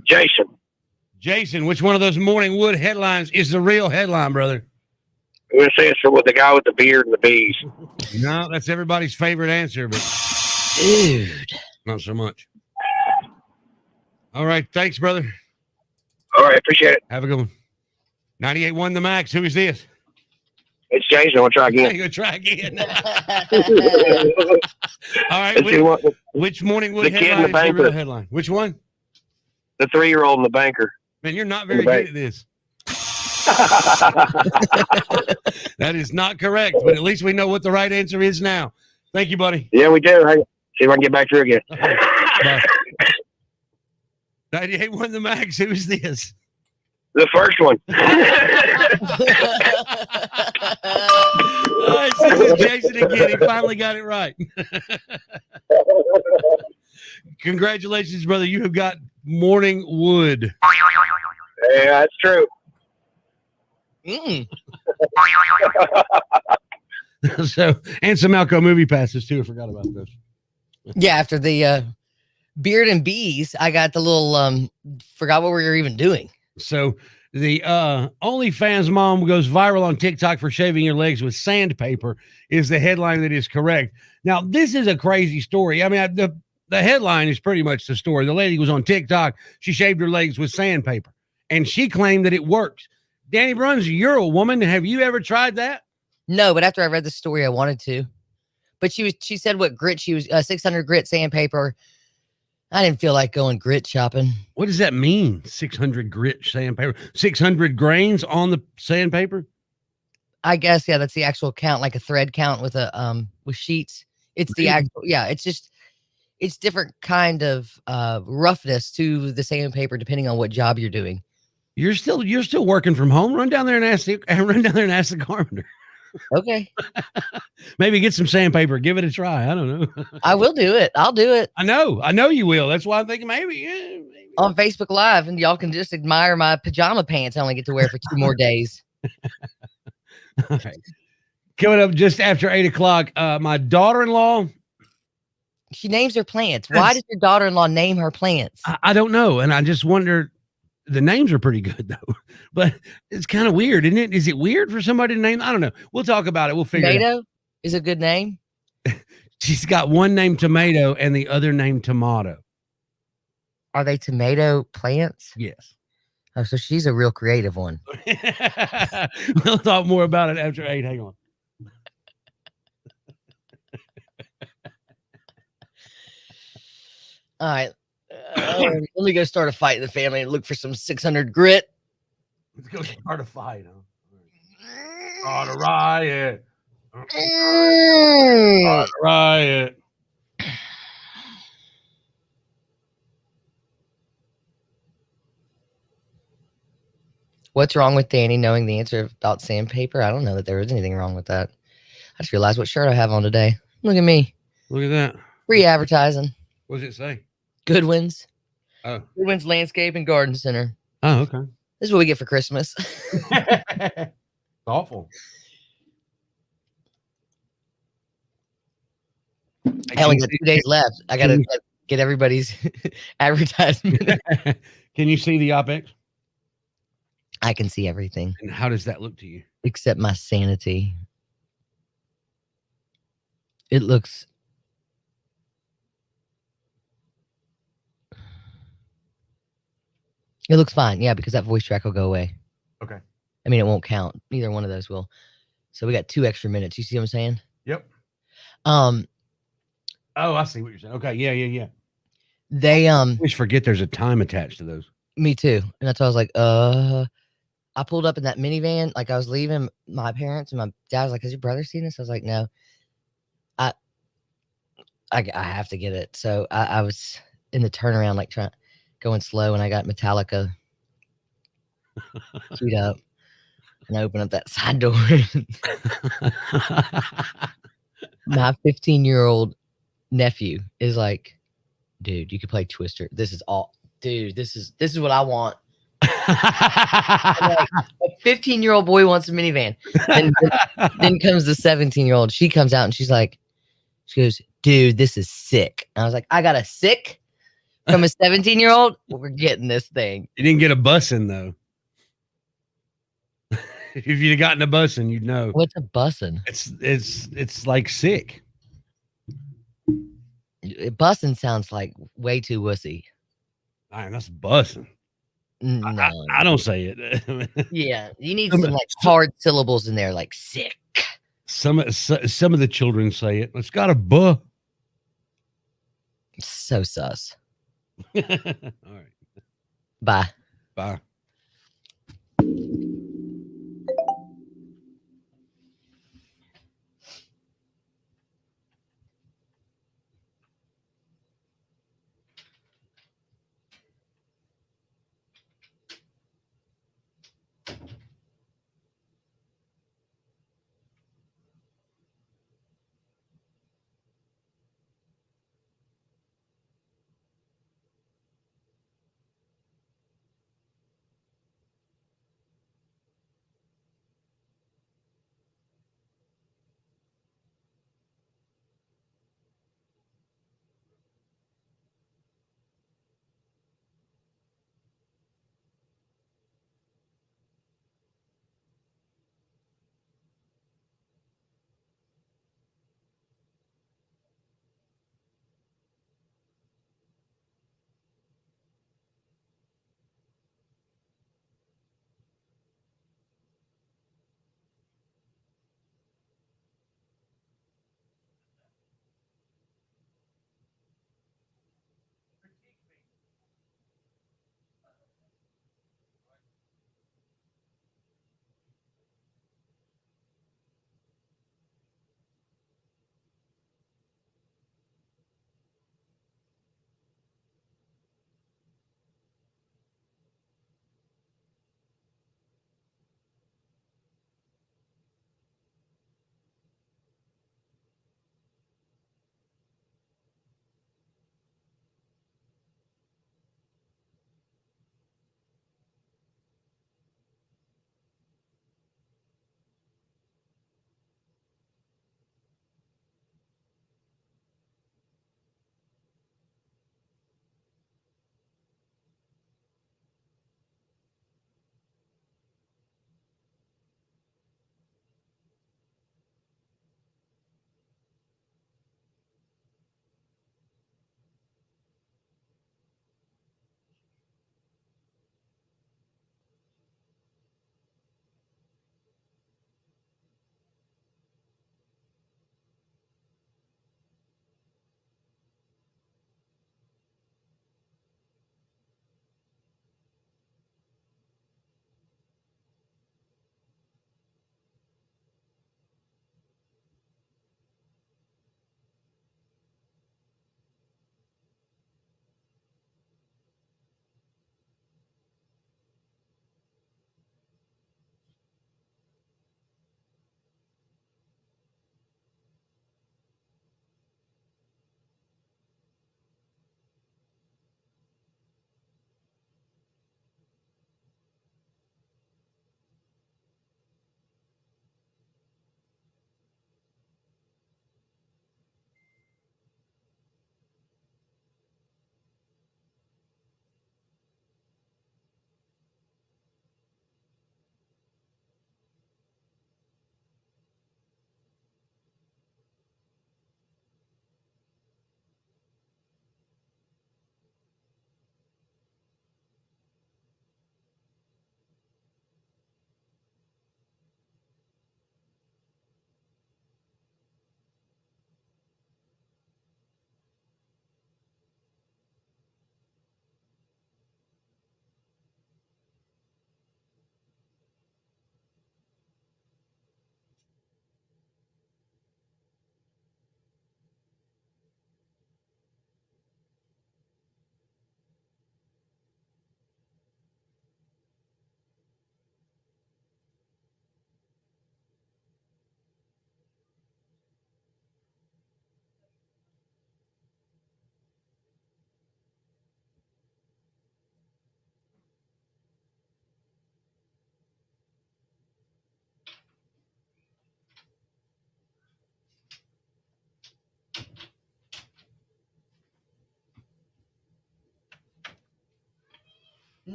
Jason. Jason, which one of those Morning Wood headlines is the real headline, brother? I'm going to say it's with the guy with the beard and the bees. No, that's everybody's favorite answer, but Dude. not so much. All right. Thanks, brother. All right, appreciate it. Have a good one. 98.1 The Max. Who is this? It's Jason. I'll try Hey, again. go try again. All right. Let's see what Which Morning Wood The kid in headline the is the real banquet. headline? Which one? the 3-year-old and the banker. Man, you're not very In the good at this. That is not correct, but at least we know what the right answer is now. Thank you, buddy. Yeah, we do. Hey, see if I can get back through again. Bye. 98.1 The Max. Who is this? The first one. All right, this is Jason again. He finally got it right. Congratulations, brother. You have got Morning Wood. Yeah, that's true. So, and some Alco movie passes too. I forgot about those. Yeah, after the beard and bees, I got the little forgot what we were even doing. So the OnlyFans mom goes viral on TikTok for shaving your legs with sandpaper is the headline that is correct. Now, this is a crazy story. I mean, the headline is pretty much the story. The lady was on TikTok. She shaved her legs with sandpaper, and she claimed that it works. Danny Bruns, you're a woman. Have you ever tried that? No, but after I read the story, I wanted to. But she said what grit she was 600 grit sandpaper. I didn't feel like going grit shopping. What does that mean? 600 grit sandpaper, 600 grains on the sandpaper. I guess, yeah, that's the actual count, like a thread count with a with sheets. It's the actual, yeah, it's different kind of roughness to the sandpaper depending on what job you're doing. You're still working from home. Run down there and ask the carpenter. Okay. Maybe get some sandpaper. Give it a try. I don't know. I will do it. I'll do it. I know you will. That's why I'm thinking maybe. On Facebook Live, and y'all can just admire my pajama pants I only get to wear for 2 more days. All right. Coming up just after 8:00, my daughter-in-law. She names her plants. Why does your daughter-in-law name her plants? I don't know. And I just wonder, the names are pretty good though, but it's kind of weird, isn't it? Is it weird for somebody to name? I don't know. We'll talk about it. We'll figure it out. Tomato is a good name. She's got one named Tomato and the other named Tomato. Are they tomato plants? Yes. Oh, so she's a real creative one. We'll talk more about it after 8. Hang on. All right. Let me go start a fight in the family and look for some 600 grit. Let's go start a fight. Start a riot. Start a riot. What's wrong with Danny knowing the answer about sandpaper? I don't know that there was anything wrong with that. I just realized what shirt I have on today. Look at me. Look at that. Free advertising. What does it say? Goodwin's. Oh. Goodwin's Landscape and Garden Center. Oh, okay. This is what we get for Christmas. Awful. I only got 2 days left. I got to get everybody's advertisement. Can you see the OpEx? I can see everything. And how does that look to you? Except my sanity. It looks... It looks fine. Yeah, because that voice track will go away. Okay. I mean, it won't count. Neither one of those will. So we got 2 extra minutes. You see what I'm saying? Yep. Oh, I see what you're saying. Okay. Yeah. They I always forget there's a time attached to those. Me too. And that's why I was like, I pulled up in that minivan, like I was leaving my parents, and my dad was like, "Has your brother seen this?" I was like, "No." I have to get it. So I was in the turnaround, like going slow, and I got Metallica queued up, and I opened up that side door. My 15-year-old nephew is like, "Dude, you could play Twister. This is all, dude. This is what I want." Like, a 15-year-old boy wants a minivan. Then comes the 17-year-old. She comes out and she goes, "Dude, this is sick." And I was like, "I got a sick from a 17-year-old. We're getting this thing." You didn't get a bussin' though. If you'd have gotten a bussin', you'd know. What's a bussin'? It's like sick. Bussin' sounds like way too wussy. All right, that's bussin'. No, I don't say it. Yeah, you need some like hard syllables in there, like sick. Some of the children say it. It's got a buh. So sus. All right. Bye. Bye.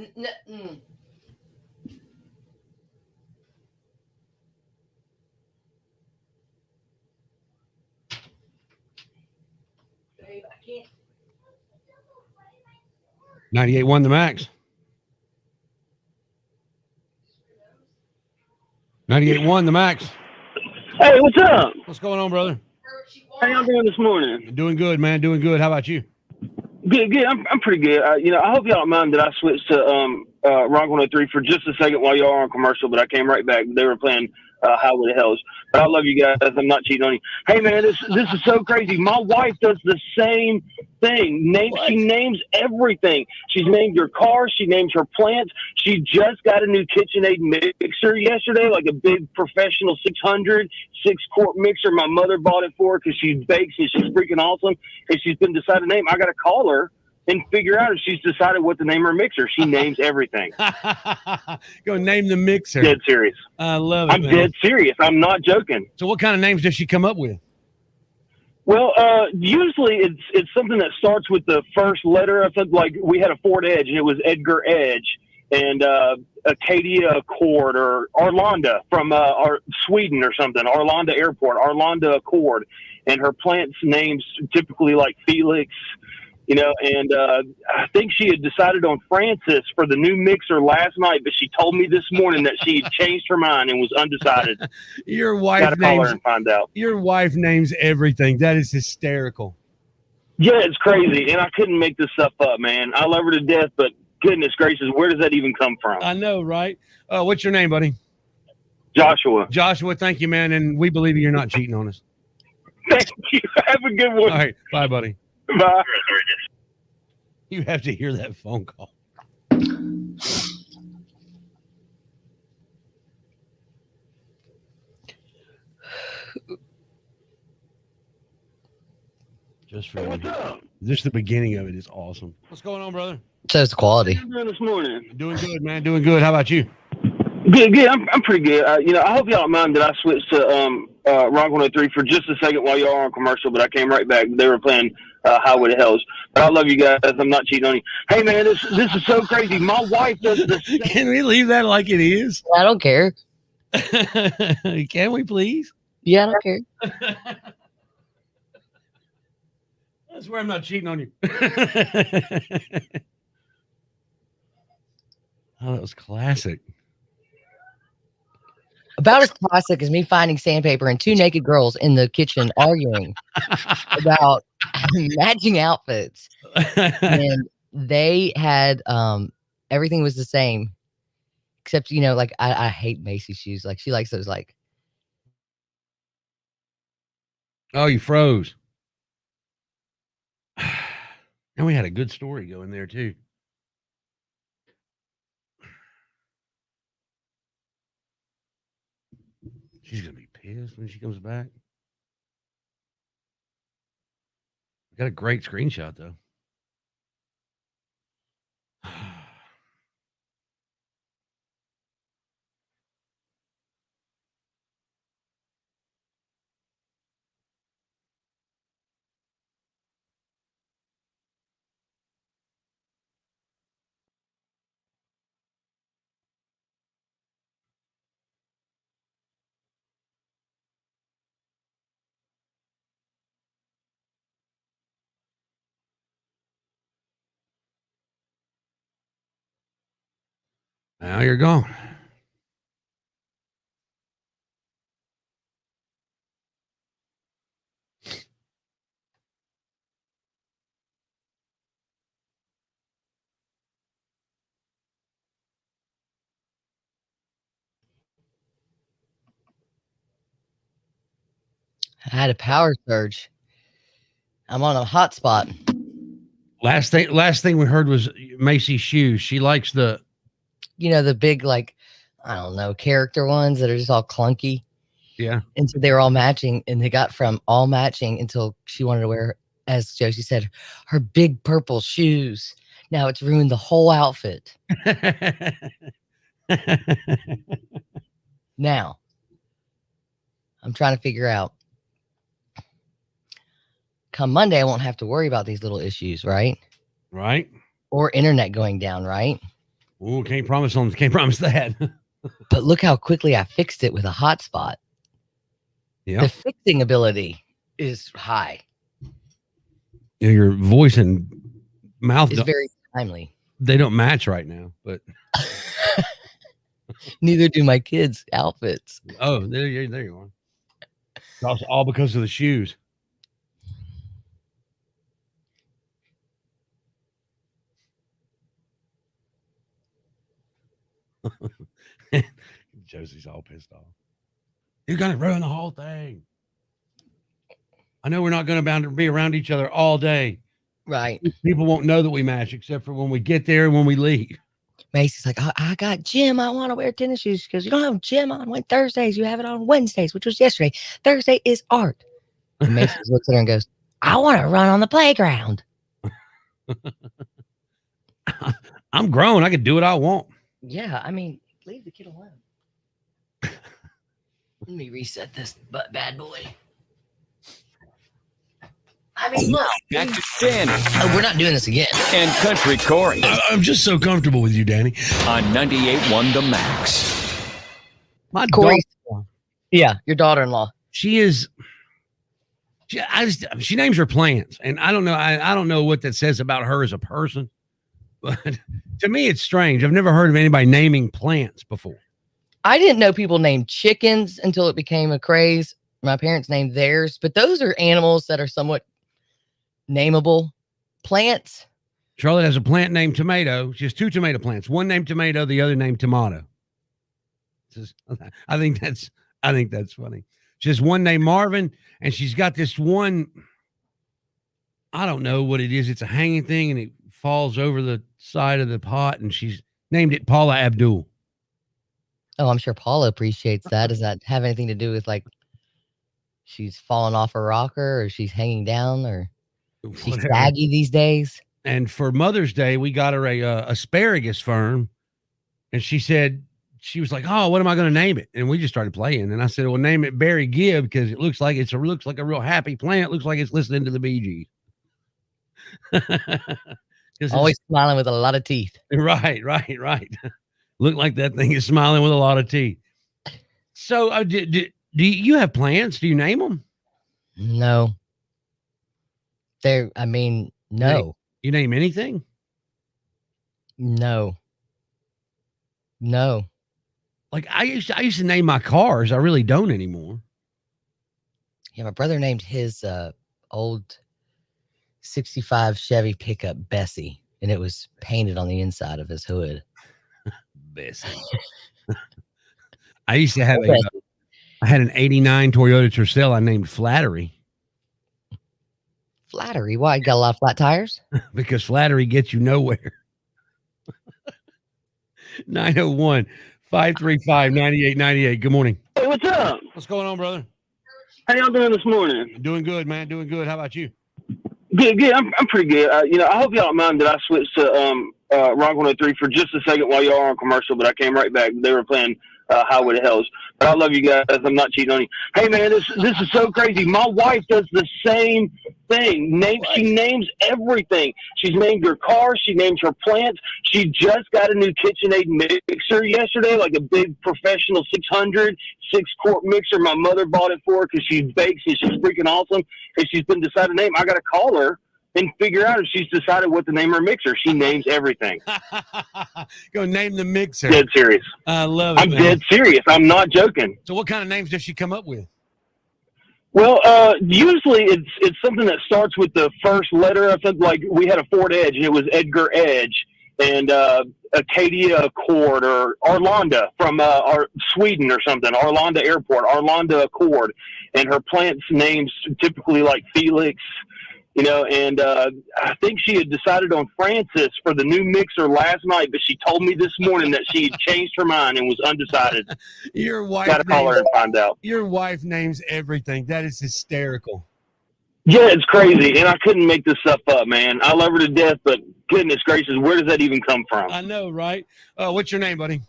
Babe, I can't. 98 won the max. 98 won the max. Hey, what's up? What's going on, brother? How y'all doing this morning? Doing good, man. Doing good. How about you? Good. I'm pretty good. I hope y'all don't mind that I switched to Rock 103 for just a second while y'all are on commercial, but I came right back. They were playing Highway to Hells. But I love you guys. I'm not cheating on you. Hey, man, this is so crazy. My wife does the same thing. She names everything. She's named her car. She names her plants. She just got a new KitchenAid mixer yesterday, like a big professional 6-quart mixer. My mother bought it for her because she bakes and she's freaking awesome. And she's been decided to name. I got to call her and figure out if she's decided what to name her mixer. She names everything. Go name the mixer. Dead serious. I love it. I'm dead serious. I'm not joking. So what kind of names does she come up with? Well, usually it's something that starts with the first letter of something. Like we had a Ford Edge and it was Edgar Edge, and Acadia Accord, or Arlanda from Sweden or something. Arlanda Airport, Arlanda Accord, and her plant's names typically like Felix. And I think she had decided on Francis for the new mixer last night, but she told me this morning that she had changed her mind and was undecided. Your wife Gotta call names her and find out. Your wife names everything. That is hysterical. Yeah, it's crazy, and I couldn't make this stuff up, man. I love her to death, but goodness gracious, where does that even come from? I know, right? What's your name, buddy? Joshua. Joshua, thank you, man, and we believe you're not cheating on us. Thank you. Have a good one. All right, bye, buddy. Bye. You have to hear that phone call. Just for you. Just the beginning of it is awesome. What's going on, brother? So it's the quality. How you doing this morning? Doing good, man. Doing good. How about you? Good. I'm pretty good. I hope y'all don't mind that I switched to Rock 103 for just a second while y'all are on commercial, but I came right back. They were playing Highway to Hells. But I love you guys. I'm not cheating on you. Hey, man, this is so crazy. My wife does this. Can we leave that like it is? I don't care. Can we please? Yeah, I don't care. I swear I'm not cheating on you. Oh, that was classic. About as classic as me finding sandpaper and two naked girls in the kitchen arguing about matching outfits. And they had everything was the same. Except, like I hate Macy's shoes. Like she likes those like. Oh, you froze. And we had a good story going there too. She's gonna be pissed when she comes back. Got a great screenshot though. Now you're gone. I had a power surge. I'm on a hot spot. Last thing we heard was Macy's shoes. She likes the big, like, I don't know, character ones that are just all clunky. Yeah. And so they were all matching, and they got from all matching until she wanted to wear, as Josie said, her big purple shoes. Now it's ruined the whole outfit. Now, I'm trying to figure out. Come Monday, I won't have to worry about these little issues, right? Right. Or internet going down, right? Oh, can't promise that. But look how quickly I fixed it with a hotspot. Yeah. The fixing ability is high. Your voice and mouth It's very timely. they don't match right now, but Neither do my kids' outfits. oh, there you are. It's all because of the shoes. Josie's all pissed off. You're gonna ruin the whole thing. I know we're not gonna be around each other all day. Right. People won't know that we match except for when we get there and when we leave. Macy's like, I got gym. I want to wear tennis shoes because you don't have gym on Thursdays. You have it on Wednesdays, which was yesterday. Thursday is art. And Macy's looks at her and goes, I want to run on the playground. I'm grown. I can do what I want. Yeah, I mean, leave the kid alone. Let me reset this bad boy. I mean, look. Back to Danny Oh, we're not doing this again. and Country Cory I'm just so comfortable with you, Danny. on 98.1 The Max. My Cory. daughter, Yeah, your daughter-in-law. she names her plants, and I don't know. I don't know what that says about her as a person, but to me, it's strange. I've never heard of anybody naming plants before. I didn't know people named chickens until it became a craze. My parents named theirs, but those are animals that are somewhat nameable. Plants. Charlotte has a plant named Tomato. She has 2 tomato plants. One named Tomato, the other named Tomato. I think that's funny. She has one named Marvin, and she's got this one. I don't know what it is. It's a hanging thing, and it falls over the side of the pot, and she's named it Paula Abdul. Oh, I'm sure Paula appreciates that. Does that have anything to do with like she's fallen off a rocker or she's hanging down or she's Whatever. saggy these days? And for Mother's Day, we got her a asparagus fern, and she said, she was like, "Oh, what am I going to name it?" And we just started playing, and I said, "Well, name it Barry Gibb because it looks like a real happy plant. It looks like it's listening to the Bee Gees." Always smiling with a lot of teeth. Right. Look like that thing is smiling with a lot of teeth. So, do you have plants? Do you name them? No. No. You name anything? No. Like I used to name my cars. I really don't anymore. Yeah, my brother named his old 65 Chevy pickup Bessie, and it was painted on the inside of his hood. Bessie. I used to have I had an 89 Toyota Tercel I named Flattery. Flattery? Why? You got a lot of flat tires? Because flattery gets you nowhere. 901-535-9898. Good morning. Hey, what's up? What's going on, brother? How y'all doing this morning? Doing good, man. Doing good. How about you? Good. I'm pretty good. I hope y'all don't mind that I switched to Rock 103 for just a second while y'all are on commercial, but I came right back. They were playing Highway to Hells. But I love you guys. I'm not cheating on you. Hey, man, this is so crazy. My wife does the same thing. She names everything. She's named her car. She names her plants. She just got a new KitchenAid mixer yesterday, like a big professional 6-quart mixer. My mother bought it for her because she bakes and she's freaking awesome. And she's been decided to name. I got to call her and figure out if she's decided what to name her mixer. She names everything. Go name the mixer. Dead serious. I love it. I'm dead serious. I'm not joking. So what kind of names does she come up with? Well, usually it's something that starts with the first letter of something. Like we had a Ford Edge and it was Edgar Edge, and Acadia Accord, or Arlanda from our Sweden or something. Arlanda Airport, Arlanda Accord, and her plant's names typically like Felix. And I think she had decided on Francis for the new mixer last night, but she told me this morning that she had changed her mind and was undecided. Your wife got to call her and find out. Your wife names everything. That is hysterical. Yeah, it's crazy, and I couldn't make this stuff up, man. I love her to death, but goodness gracious, where does that even come from? I know, right? What's your name, buddy?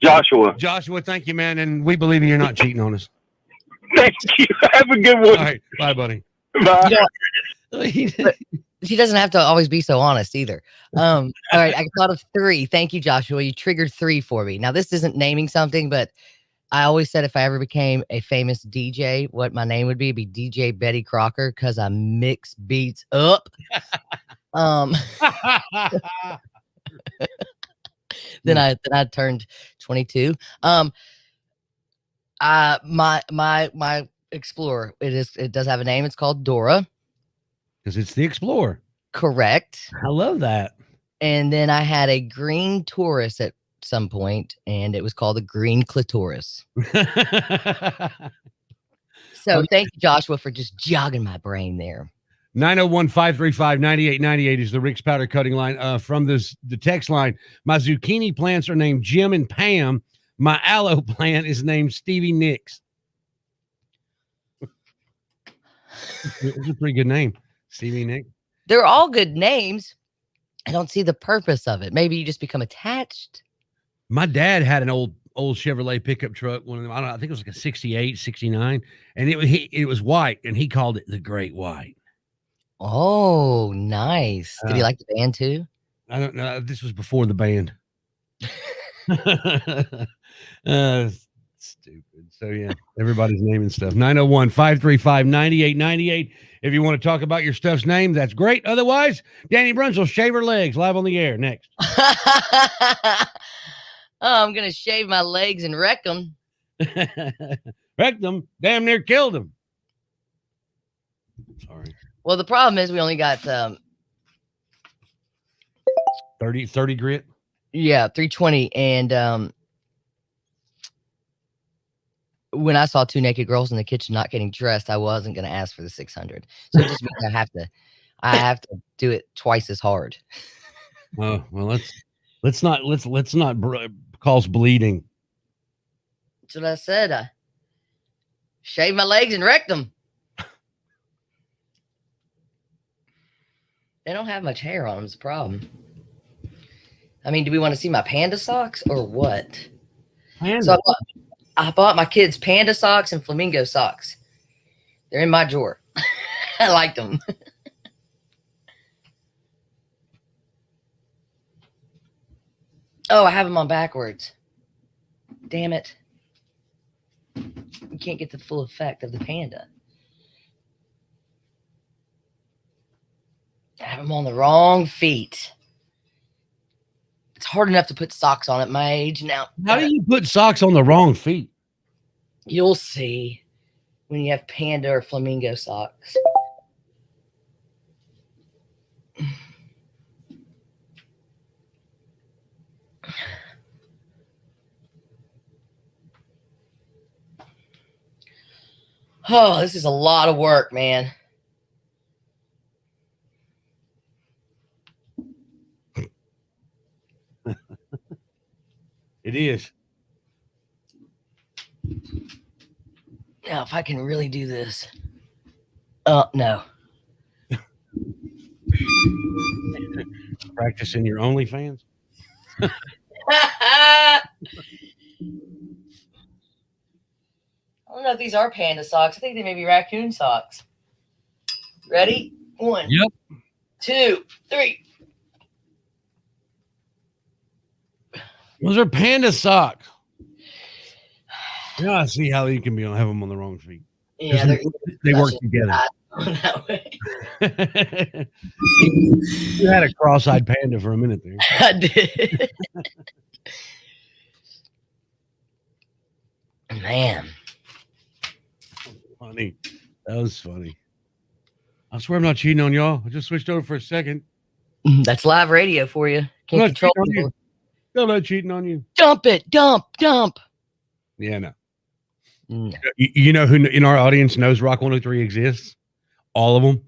Joshua. Joshua, thank you, man, and we believe you're not cheating on us. Thank you. Have a good one. All right, bye, buddy. Bye. She doesn't have to always be so honest either. All right, I thought of 3. Thank you, Joshua. You triggered 3 for me. Now, this isn't naming something, but I always said if I ever became a famous DJ, what my name would be DJ Betty Crocker, because I mix beats up. Then I turned 22. My Explorer, it does have a name. It's called Dora. Because it's the Explorer. Correct. I love that. And then I had a green Taurus at some point, and it was called the Green Clitoris. So thank you, Joshua, for just jogging my brain there. 901-535-9898 is the Rick's Powder Cutting line. From the text line, my zucchini plants are named Jim and Pam. My aloe plant is named Stevie Nicks. It's a pretty good name, Stevie Nicks. They're all good names. I don't see the purpose of it. Maybe you just become attached. My dad had an old Chevrolet pickup truck. One of them, I think it was like a 68, 69, and it was white, and he called it the Great White. Oh, nice. Did he like the band too? I don't know. This was before the band. Stupid. So yeah, everybody's naming stuff. 901-535-9898. If you want to talk about your stuff's name, that's great. Otherwise, Danny Bruns will shave her legs live on the air next. I'm gonna shave my legs and wreck them. Wrecked them. Damn near killed them. Sorry. Well, the problem is we only got 30 grit. Yeah, 320. And when I saw 2 naked girls in the kitchen not getting dressed, I wasn't gonna ask for the 600. So it just means I have to do it twice as hard. Oh well, let's not cause bleeding. That's what I said. I shaved my legs and wrecked them. They don't have much hair on them is the problem. I mean, do we want to see my panda socks or what? Panda. So I bought my kids panda socks and flamingo socks. They're in my drawer. I liked them. Oh, I have them on backwards. Damn it. You can't get the full effect of the panda. I have them on the wrong feet. It's hard enough to put socks on at my age now. How do you put socks on the wrong feet? You'll see when you have panda or flamingo socks. Oh, this is a lot of work, man. It is. Now, if I can really do this. No. Practicing your OnlyFans? I don't know if these are panda socks. I think they may be raccoon socks. Ready? 1, Yep. 2, 3. Those are panda socks. Yeah, I see how you can have them on the wrong feet. Yeah, they work together. That way. You had a cross-eyed panda for a minute there. I did. Man. Funny. That was funny. I swear I'm not cheating on y'all. I just switched over for a second. That's live radio for you. Can't control people. I'm not cheating on you. Dump it. Dump. Yeah, no. No. You know who in our audience knows Rock 103 exists? All of them.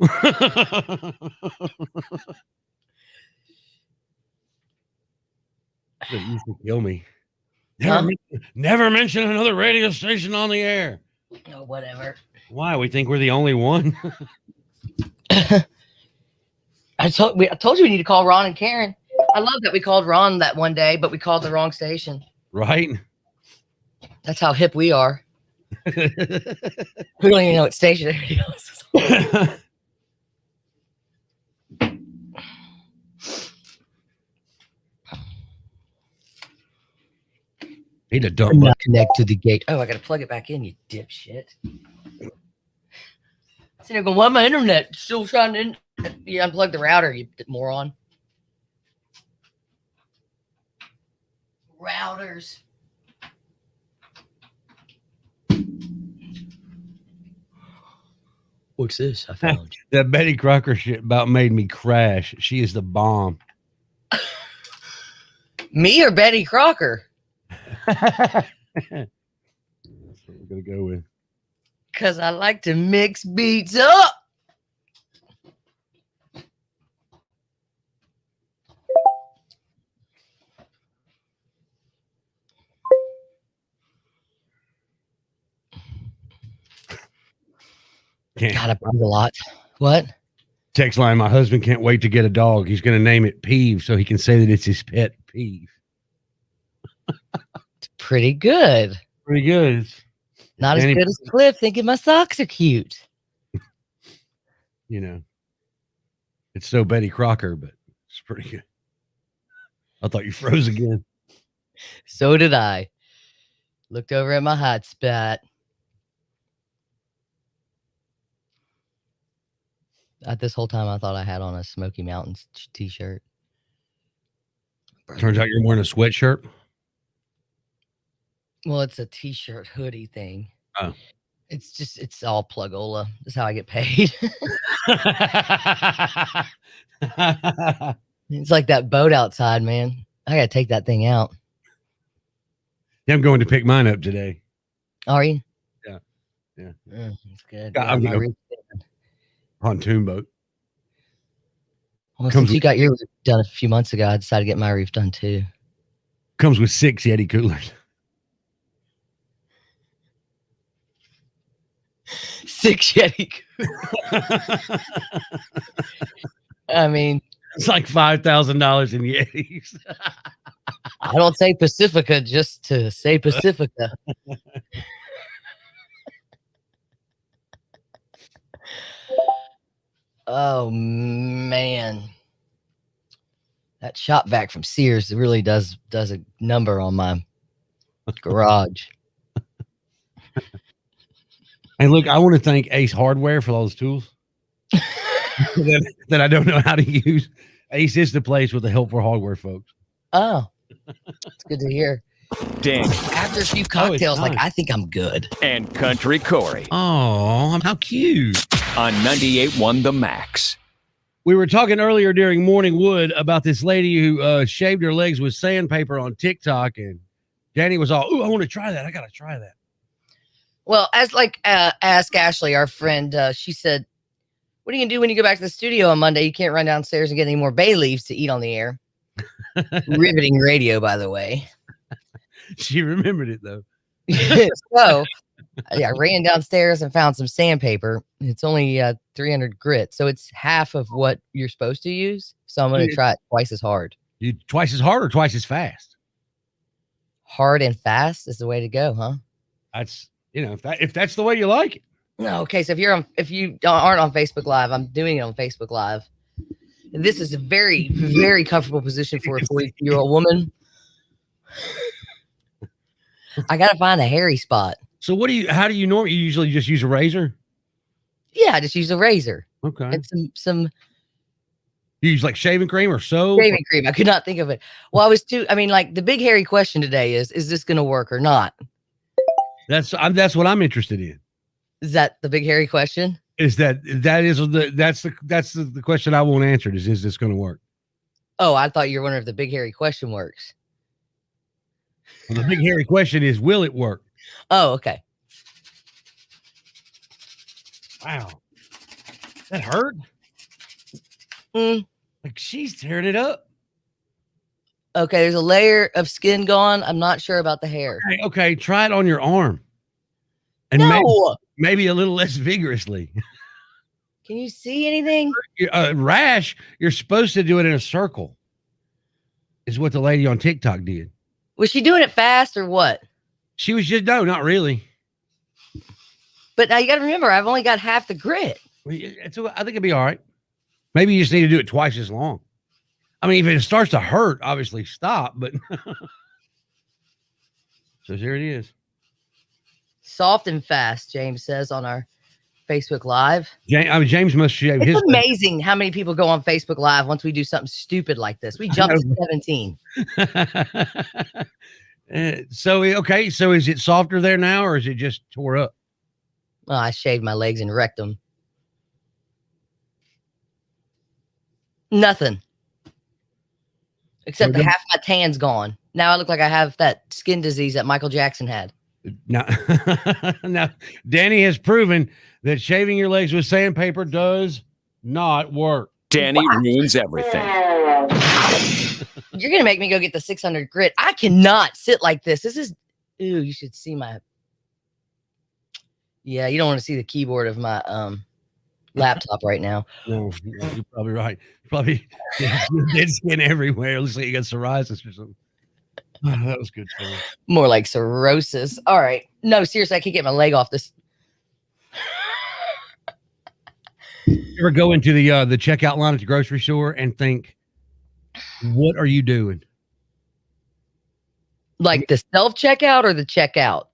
It used to kill me. Never mention another radio station on the air. Oh, whatever. Why? We think we're the only one. I told you we need to call Ron and Karen. I love that we called Ron that one day, but we called the wrong station. Right? That's how hip we are. We don't even know what station everybody else is on. Need a dump I'm button. not connected to the gate. Oh, I got to plug it back in, you dipshit. So they're going, why my internet still trying to... You unplug the router, you moron. Routers. What's this I found? That Betty Crocker shit about made me crash. She is the bomb. Me or Betty Crocker? That's what we're going to go with. Because I like to mix beats up. God, I breathe a lot. What? Text line, my husband can't wait to get a dog. He's going to name it Peeve so he can say that it's his pet peeve. It's pretty good. Pretty good. Not as good as Cliff thinking my socks are cute. You know, it's so Betty Crocker, but it's pretty good. I thought you froze again. So did I. Looked over at my hot spot. This whole time I thought I had on a Smoky Mountains t-shirt. Turns out you're wearing a sweatshirt. Well, it's a t-shirt hoodie thing. Oh. It's all plugola. That's how I get paid. It's like that boat outside, man. I gotta take that thing out. Yeah, I'm going to pick mine up today. Are you? Yeah. That's good. Yeah, I'm going pontoon boat. Well, since you got your roof done a few months ago, I decided to get my roof done too. Comes with 6 Yeti coolers. 6 Yeti coolers. I mean, it's like $5,000 in Yetis. I don't say Pacifica just to say Pacifica. Oh man, that shop vac from Sears really does a number on my garage. Hey, look, I want to thank Ace Hardware for all those tools that I don't know how to use. Ace is the place with the helpful hardware, folks. Oh, it's good to hear. Danny. After a few cocktails, like I think I'm good. And Country Cory. Oh, how cute. On 98.1 The Max. We were talking earlier during Morning Wood about this lady who shaved her legs with sandpaper on TikTok, and Danny was all, "Ooh, I want to try that. I got to try that." Well, as Ask Ashley, our friend, she said, what are you going to do when you go back to the studio on Monday? You can't run downstairs and get any more bay leaves to eat on the air. Riveting radio, by the way. She remembered it, though. So, yeah, I ran downstairs and found some sandpaper. It's only 300 grit, so it's half of what you're supposed to use. So I'm going to try it twice as hard. You twice as hard or twice as fast? Hard and fast is the way to go, huh? That's, you know, if that's the way you like it. No, okay. So if you aren't on Facebook Live, I'm doing it on Facebook Live. And this is a very, very comfortable position for a 42-year-old woman. I gotta find a hairy spot. So how do you normally, you usually just use a razor? Yeah, I just use a razor. Okay. And some you use like shaving cream or soap? Shaving cream. I could not think of it. Well, like the big hairy question today is this gonna work or not? That's what I'm interested in. Is that the big hairy question? That's the question I won't answer is this gonna work? Oh, I thought you were wondering if the big hairy question works. Well, the big hairy question is, will it work? Oh, okay. Wow. That hurt? Like she's tearing it up. Okay, there's a layer of skin gone. I'm not sure about the hair. Okay, try it on your arm. And maybe a little less vigorously. Can you see anything? Rash, you're supposed to do it in a circle. Is what the lady on TikTok did. Was she doing it fast or what? She was just, no, not really. But now you got to remember, I've only got half the grit. I think it'd be all right. Maybe you just need to do it twice as long. I mean, if it starts to hurt, obviously stop, but So there it is. Soft and fast, James says on our Facebook Live. James must shave It's his. amazing how many people go on Facebook Live once we do something stupid like this. We jumped to 17. So is it softer there now, or is it just tore up? Well, I shaved my legs and wrecked them. Nothing. Except half my tan's gone. Now I look like I have that skin disease that Michael Jackson had. Now, now, Danny has proven that shaving your legs with sandpaper does not work. Danny ruins everything. You're going to make me go get the 600 grit. I cannot sit like this. This is, ooh, you should see my, yeah, you don't want to see the keyboard of my laptop right now. No, you're probably right. Probably dead skin everywhere. Looks like you got psoriasis or something. Oh, that was good. More like cirrhosis. All right. No, seriously, I can't get my leg off this. You ever go into the checkout line at the grocery store and think, what are you doing? Like the self-checkout or the checkout?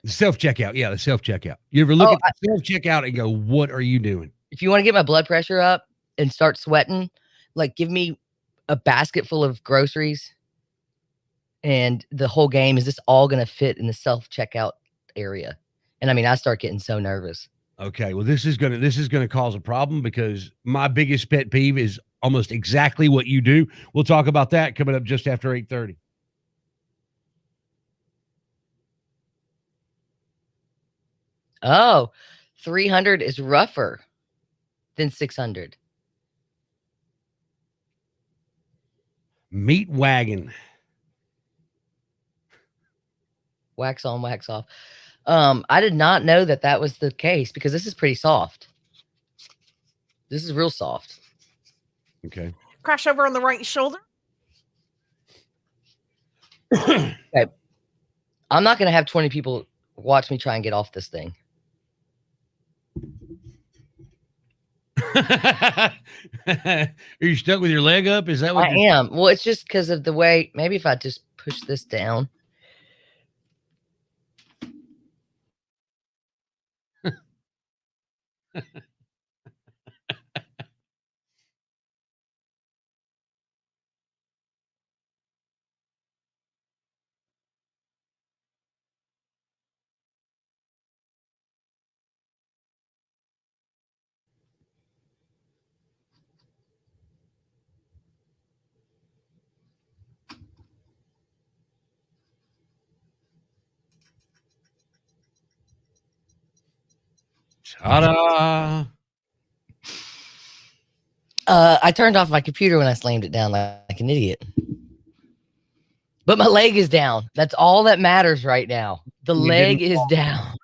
The self-checkout. Yeah, the self-checkout. You ever look at the self-checkout and go, what are you doing? If you want to get my blood pressure up and start sweating, like give me a basket full of groceries and the whole game. Is this all going to fit in the self-checkout area? And I mean, I start getting so nervous. Okay, well, this is gonna cause a problem because my biggest pet peeve is almost exactly what you do. We'll talk about that coming up just after 8:30. Oh, 300 is rougher than 600. Meat wagon. Wax on, wax off. I did not know that was the case because this is pretty soft. This is real soft. Okay. Crash over on the right shoulder. Okay. I'm not going to have 20 people watch me try and get off this thing. Are you stuck with your leg up? Is that what I am? Well, it's just because of the way. Maybe if I just push this down. Ta-da! I turned off my computer when I slammed it down like an idiot. But my leg is down. That's all that matters right now. The leg is down.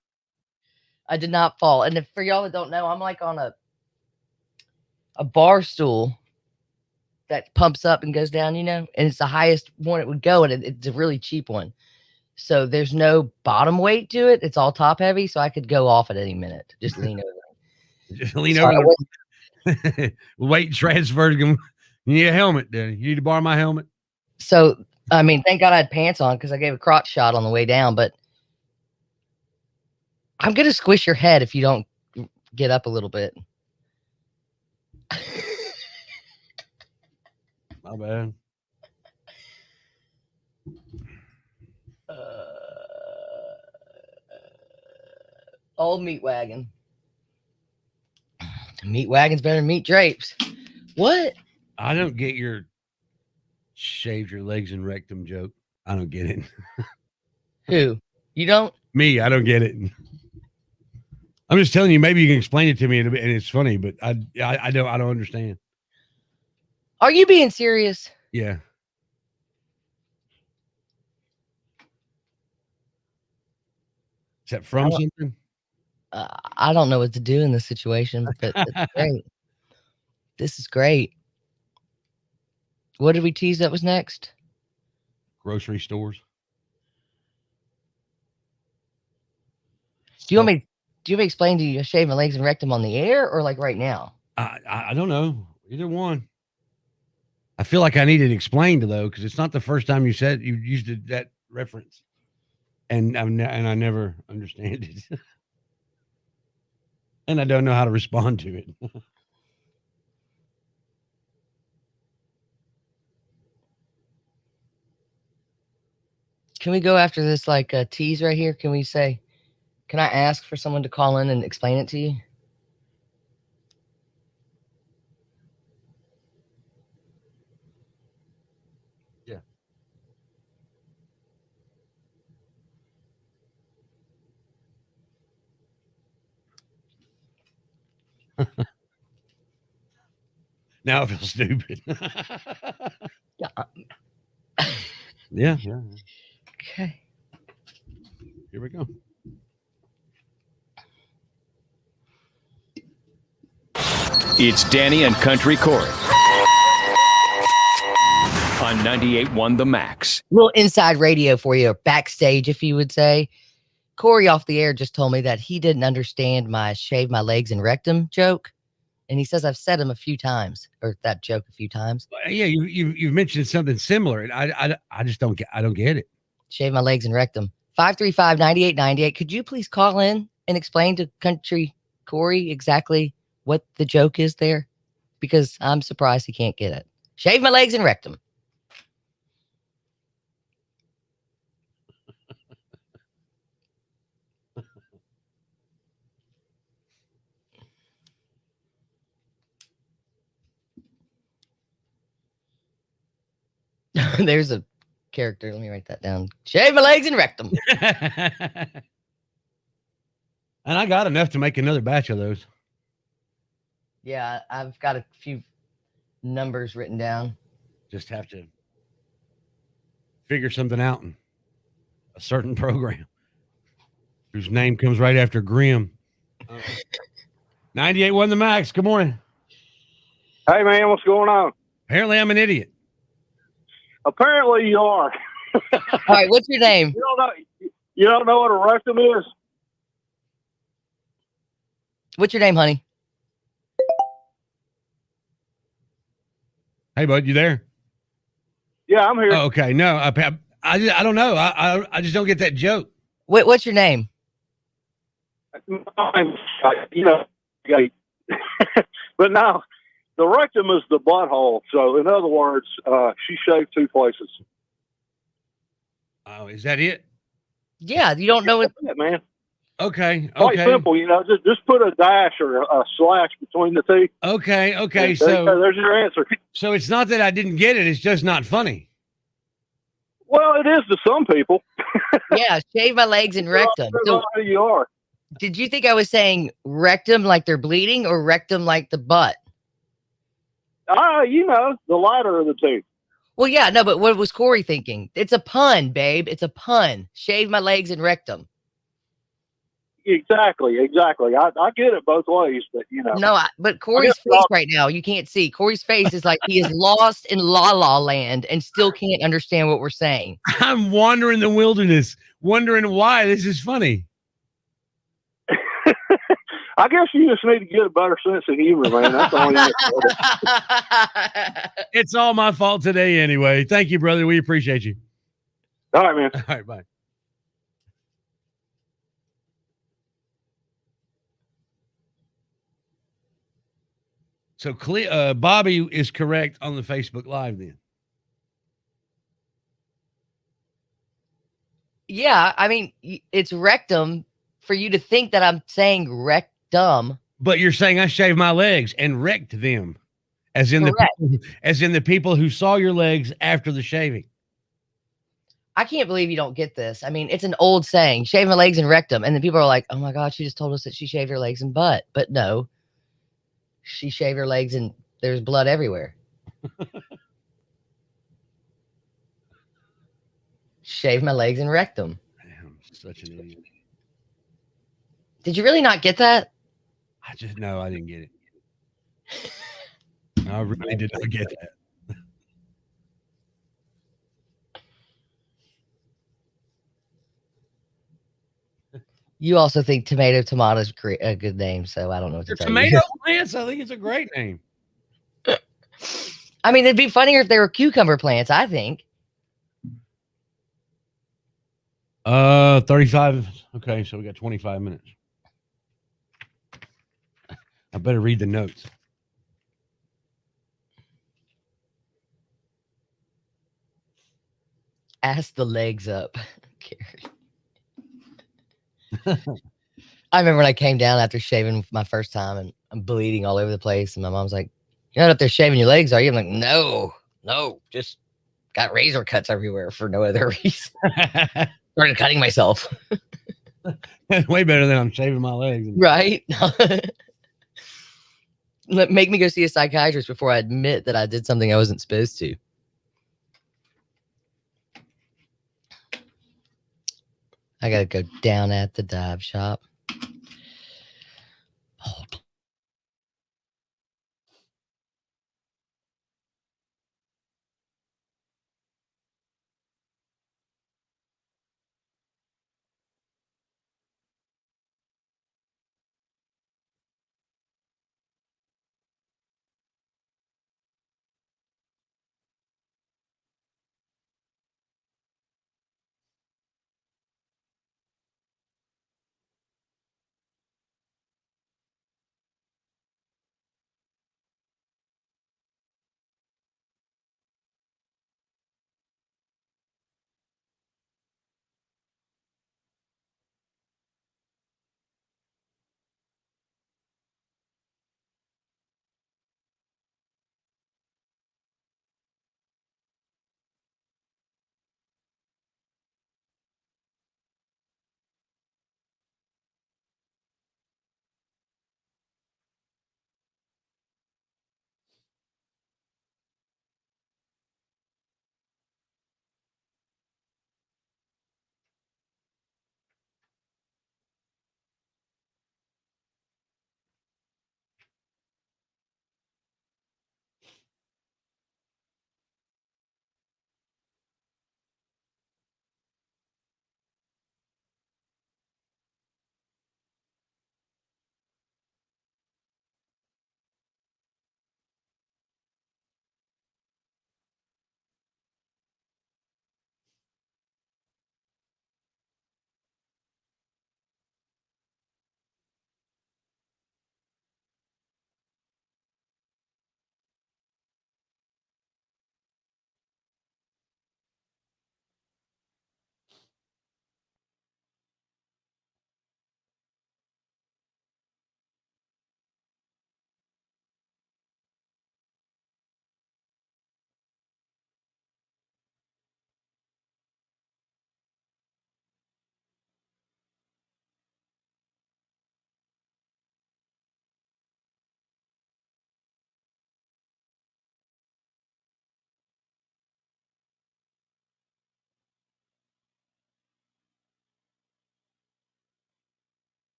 I did not fall. And if, for y'all that don't know, I'm like on a bar stool that pumps up and goes down, and it's the highest one it would go, and it's a really cheap one. So there's no bottom weight to it. It's all top heavy, so I could go off at any minute. Just lean over. Just lean over. Weight transfer. You need a helmet, Danny. You need to borrow my helmet. So, I mean, thank God I had pants on because I gave a crotch shot on the way down, but I'm going to squish your head if you don't get up a little bit. My bad. Old meat wagon. Meat wagon's better than meat drapes. What? I don't get your shave your legs and rectum joke. I don't get it. Who? You don't? Me, I don't get it. I'm just telling you, maybe you can explain it to me and it's funny, but I don't understand. Are you being serious? Yeah. Is that from something? I don't know what to do in this situation, but it's great. This is great. What did we tease that was next? Grocery stores. Do you want me to explain to you shave my legs and rectum on the air or like right now? I don't know. Either one. I feel like I needed explained though, because it's not the first time you used that reference. and I never understand it, and I don't know how to respond to it. Can we go after this like tease right here? Can we say, can I ask for someone to call in and explain it to you? Yeah. Now I feel stupid. Yeah. Yeah. Okay. Here we go. It's Danny and Country Cory on 98.1 The Max. Little inside radio for you, or backstage, if you would say. Cory off the air just told me that he didn't understand my shave my legs and rectum joke. And he says I've said him a few times, or that joke a few times. Yeah, you've mentioned something similar, and I just don't get it. Shave my legs and rectum. 535-9898. Could you please call in and explain to Country Cory exactly what the joke is there? Because I'm surprised he can't get it. Shave my legs and rectum. There's a character. Let me write that down. Shave my legs and rectum. And I got enough to make another batch of those. Yeah, I've got a few numbers written down. Just have to figure something out in a certain program whose name comes right after Grimm. 98.1 The Max. Good morning. Hey, man, what's going on? Apparently, I'm an idiot. Apparently, you are. All right, what's your name? You don't know what a rectum is? What's your name, honey? Hey, bud, you there? Yeah, I'm here. Oh, okay. No, I don't know. I just don't get that joke. What's your name? But no, the rectum is the butthole. So, in other words, she shaved two places. Oh, is that it? Yeah, you don't know it. Yeah, man. Okay. Quite simple, just put a dash or a slash between the two. Okay. So there's your answer. So it's not that I didn't get it; it's just not funny. Well, it is to some people. Yeah, shave my legs and rectum. So, who you are. did you think I was saying rectum like they're bleeding, or rectum like the butt? The latter of the two. Well, yeah, no, but what was Cory thinking? It's a pun, babe. It's a pun. Shave my legs and rectum. Exactly. I get it both ways, but No, but Cory's face right now, you can't see. Cory's face is like he is lost in La La Land and still can't understand what we're saying. I'm wandering the wilderness, wondering why this is funny. I guess you just need to get a better sense of humor, man. That's all you need. It's all my fault today anyway. Thank you, brother. We appreciate you. All right, man. All right, bye. So Bobby is correct on the Facebook Live then. Yeah, I mean, it's rectum for you to think that I'm saying rectum. But you're saying I shaved my legs and wrecked them, as in the people who saw your legs after the shaving. I can't believe you don't get this. I mean, it's an old saying, shave my legs and rectum. And then people are like, oh my God, she just told us that she shaved her legs and butt. But no, she shaved her legs and there's blood everywhere. Shave my legs and rectum. Damn, such an idiot. Did you really not get that? I didn't get it. I really did not get that. You also think tomato's a good name, so I don't know what to tell you. Tomato plants, I think it's a great name. I mean, it'd be funnier if they were cucumber plants, I think. 35. Okay, so we got 25 minutes. I better read the notes. Ask the legs up, Gary. I remember when I came down after shaving my first time and I'm bleeding all over the place. And my mom's like, "You're not up there shaving your legs, are you?" I'm like, no, just got razor cuts everywhere for no other reason. Started cutting myself. Way better than I'm shaving my legs. Right? Make me go see a psychiatrist before I admit that I did something I wasn't supposed to. I gotta go down at the dive shop. Hold.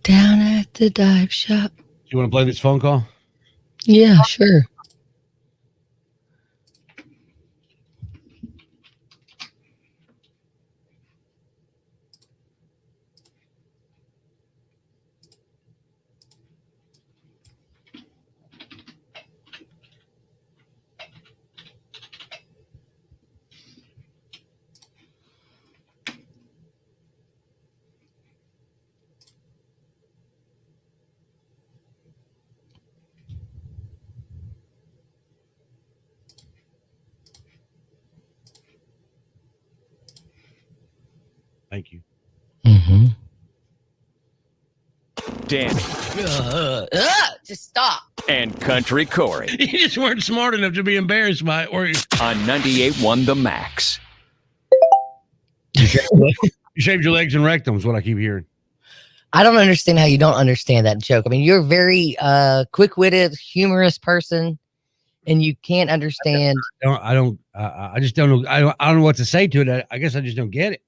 Down at the dive shop. You want to play this phone call? Yeah, sure. Thank you. Mm-hmm. Danny Just stop. and Country Cory You just weren't smart enough to be embarrassed by it, were you? on 98.1 The Max. You shaved your legs and rectum is what I keep hearing. I don't understand how you don't understand that joke. I mean, you're a very quick-witted, humorous person, and you can't understand. I just don't know. I don't know what to say to it. I guess I just don't get it.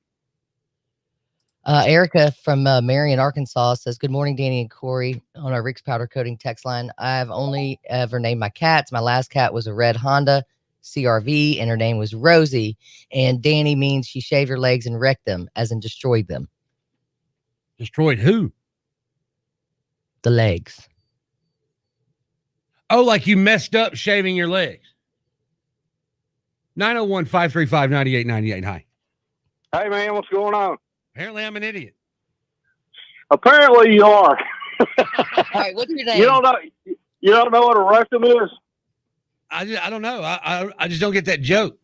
Erica from Marion, Arkansas says, "Good morning, Danny and Cory." On our Rick's Powder Coating text line, I've only ever named my cats. My last cat was a red Honda CRV, and her name was Rosie. And Danny means she shaved her legs and wrecked them, as in destroyed them. Destroyed who? The legs. Oh, like you messed up shaving your legs. 901-535-9898. Hi. Hey, man, what's going on? Apparently I'm an idiot. Apparently you are. All right, what's your name? You don't know what a rectum is? I don't know. I just don't get that joke.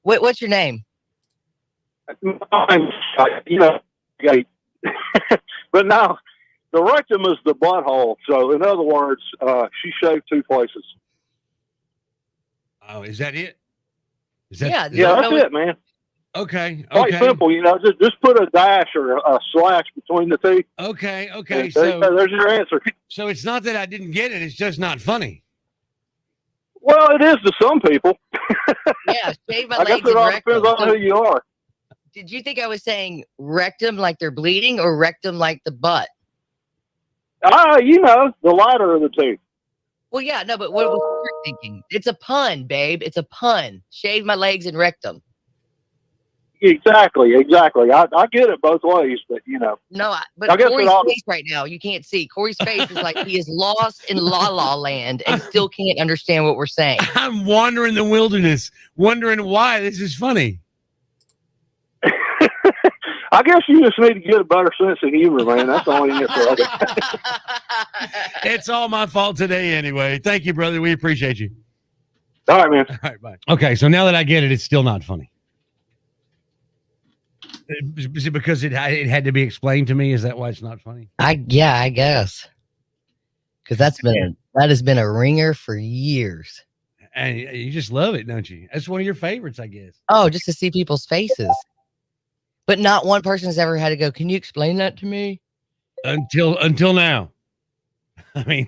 What's your name? But no, the rectum is the butthole. So, in other words, she shaved two places. Oh, is that it? Is that, Yeah, Yeah, that's it, man. Okay. Quite simple, just put a dash or a slash between the two. Okay. There's your answer. So it's not that I didn't get it. It's just not funny. Well, it is to some people. Yeah, shave my I guess legs it and all rectum. depends on who you are. Did you think I was saying rectum like they're bleeding or rectum like the butt? The latter of the two. Well, yeah, no, but what was you thinking? It's a pun, babe. It's a pun. Shave my legs and rectum. Exactly. I get it both ways, but No, but I guess Corey's it all- face right now, you can't see. Corey's face is like he is lost in La La Land and still can't understand what we're saying. I'm wandering the wilderness, wondering why this is funny. I guess you just need to get a better sense of humor, man. That's all you get. It's all my fault today anyway. Thank you, brother. We appreciate you. All right, man. All right, bye. Okay, so now that I get it, it's still not funny. Is it because it had to be explained to me? Is that why it's not funny? I guess. Because that has been a ringer for years. And you just love it, don't you? That's one of your favorites, I guess. Oh, just to see people's faces. But not one person has ever had to go, can you explain that to me? Until now. I mean,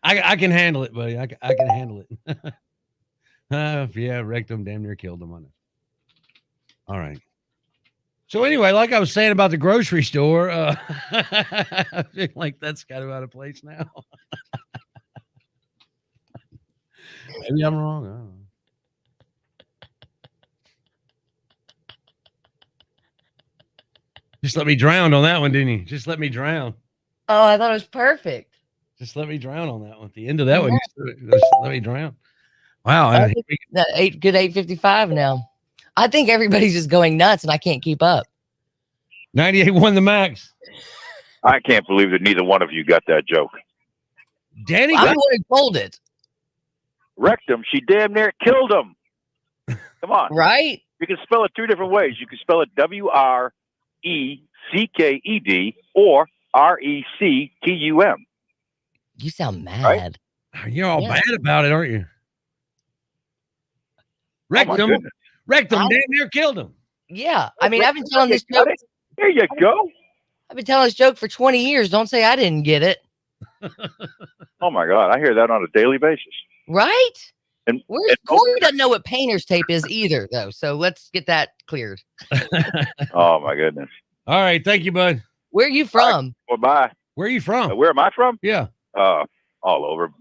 I can handle it, buddy. I can handle it. Yeah, wrecked them, damn near killed them on it. All right. So anyway, like I was saying about the grocery store, I feel like that's kind of out of place now. Maybe I'm wrong. I don't know. Just let me drown on that one, didn't you? Just let me drown. Oh, I thought it was perfect. Just let me drown on that one. At the end of that one, just let me drown. Wow. I think that 8:55 now. I think everybody's just going nuts and I can't keep up. 98 won the max. I can't believe that neither one of you got that joke. Danny I'm the one who told it. Wrecked him. She damn near killed him. Come on. Right? You can spell it two different ways. You can spell it WRECKED or RECTUM. You sound mad. Right? You're all bad about it, aren't you? Wrecked him. Goodness. Wrecked him. Damn near killed him. Yeah. I mean, I've been telling this joke. There you go. I've been telling this joke for 20 years. Don't say I didn't get it. Oh my God. I hear that on a daily basis. Right? And Corey doesn't know what painter's tape is either, though. So let's get that cleared. Oh my goodness. All right. Thank you, bud. Where are you from? Well, bye. Where are you from? Where am I from? Yeah. All over.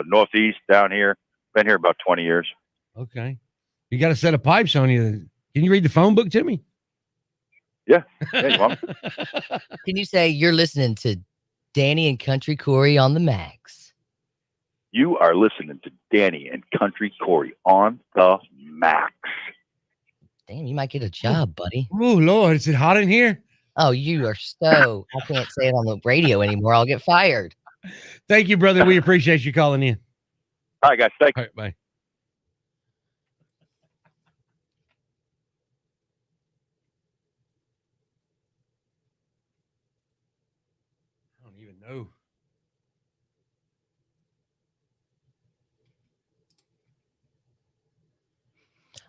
Northeast, down here. Been here about 20 years. Okay. You got a set of pipes on you. Can you read the phone book to me? Yeah. You want me? Can you say you're listening to Danny and Country Cory on the Max? You are listening to Danny and Country Cory on the Max. Damn, you might get a job, buddy. Oh, Lord. Is it hot in here? Oh, you are so... I can't say it on the radio anymore. I'll get fired. Thank you, brother. We appreciate you calling in. All right, guys. Thank you. All right, bye. I don't even know.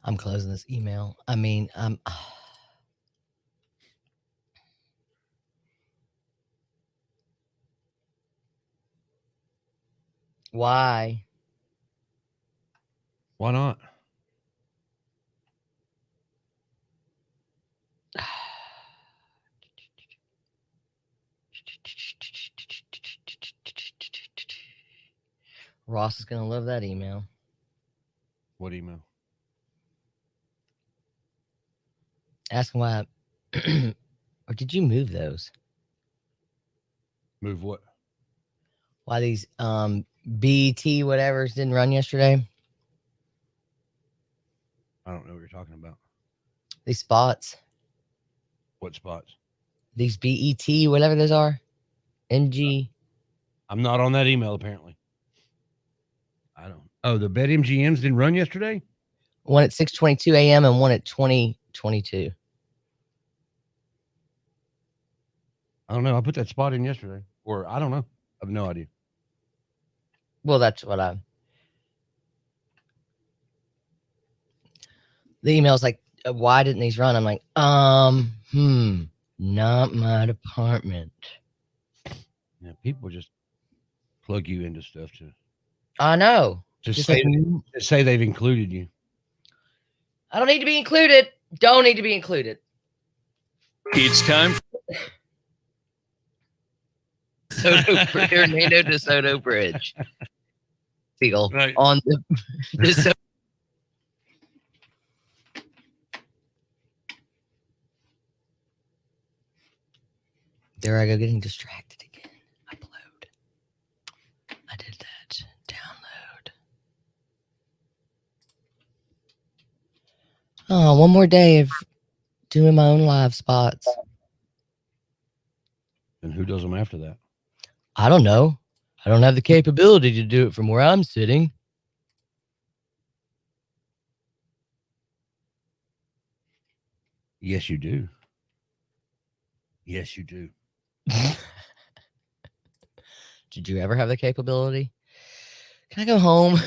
I'm closing this email. I mean, why? Why not? Ross is going to love that email. What email? Ask him why. Or did you move those? Move what? Why these BET whatevers didn't run yesterday? I don't know what you're talking about. These spots. What spots? These BET, whatever those are. MG. I'm not on that email apparently. I don't. Oh, the BetMGMs didn't run yesterday? One at 6:22 a.m. and one at 20:22. I don't know. I put that spot in yesterday. Or I don't know. I have no idea. Well, that's what the email's like, why didn't these run? I'm like, not my department. Yeah, people just plug you into stuff I know. to Just say, like, to say they've included you. I don't need to be included. Don't need to be included. It's time. Hernando DeSoto Bridge. Seagull Right. on the DeSoto. There I go, getting distracted again. Upload. I did that. Download. Oh, one more day of doing my own live spots. And who does them after that? I don't know. I don't have the capability to do it from where I'm sitting. Yes, you do. Yes, you do. Did you ever have the capability? Can I go home?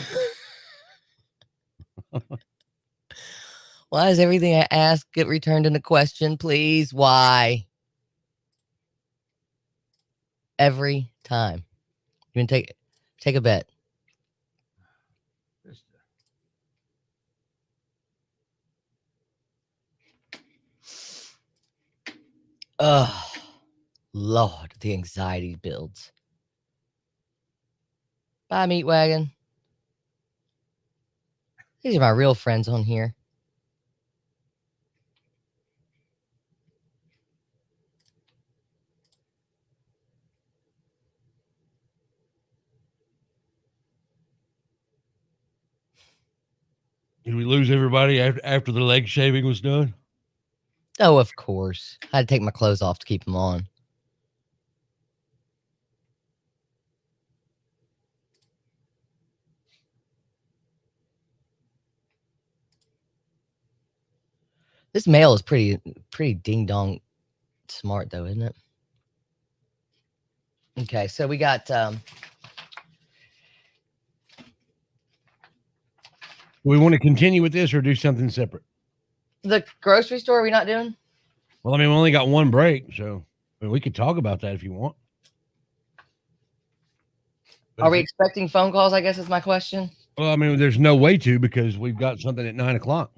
Why does everything I ask get returned into question, please? Why? Every time. You can take a bet. Oh, Lord, the anxiety builds. Bye, Meat Wagon. These are my real friends on here. Did we lose everybody after the leg shaving was done? Oh, of course. I had to take my clothes off to keep them on. This mail is pretty ding dong smart though, isn't it? Okay, so we got We want to continue with this or do something separate? the grocery store. Are we not doing? Well, I mean, we only got one break, so I mean, we could talk about that if you want. But Are we expecting phone calls? I guess is my question. Well, I mean, there's no way to because we've got something at 9 o'clock.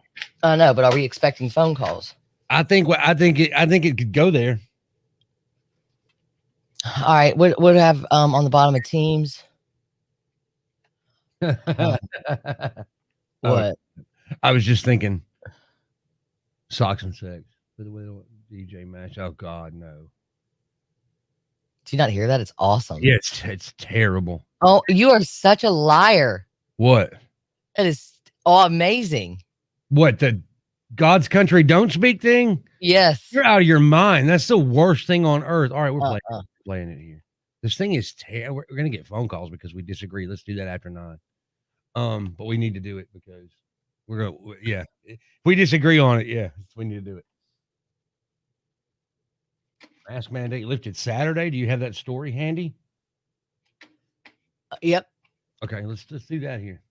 No, but are we expecting phone calls? I think it could go there. All right. What have on the bottom of Teams? What? I was just thinking socks and sex. For the little DJ match. Oh God, no. Do you not hear that? It's awesome. Yeah, it's terrible. Oh, you are such a liar. What? It is amazing. What, the God's country don't speak thing? Yes. You're out of your mind. That's the worst thing on earth. All right, we're playing it here. This thing is we're gonna get phone calls because we disagree. Let's do that after 9. But we need to do it because we're gonna if we disagree on it, we need to do it. Mask mandate lifted Saturday. Do you have that story handy? Yep. Okay, let's do that here.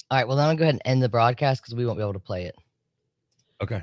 All right. Well, then I'll go ahead and end the broadcast because we won't be able to play it. Okay.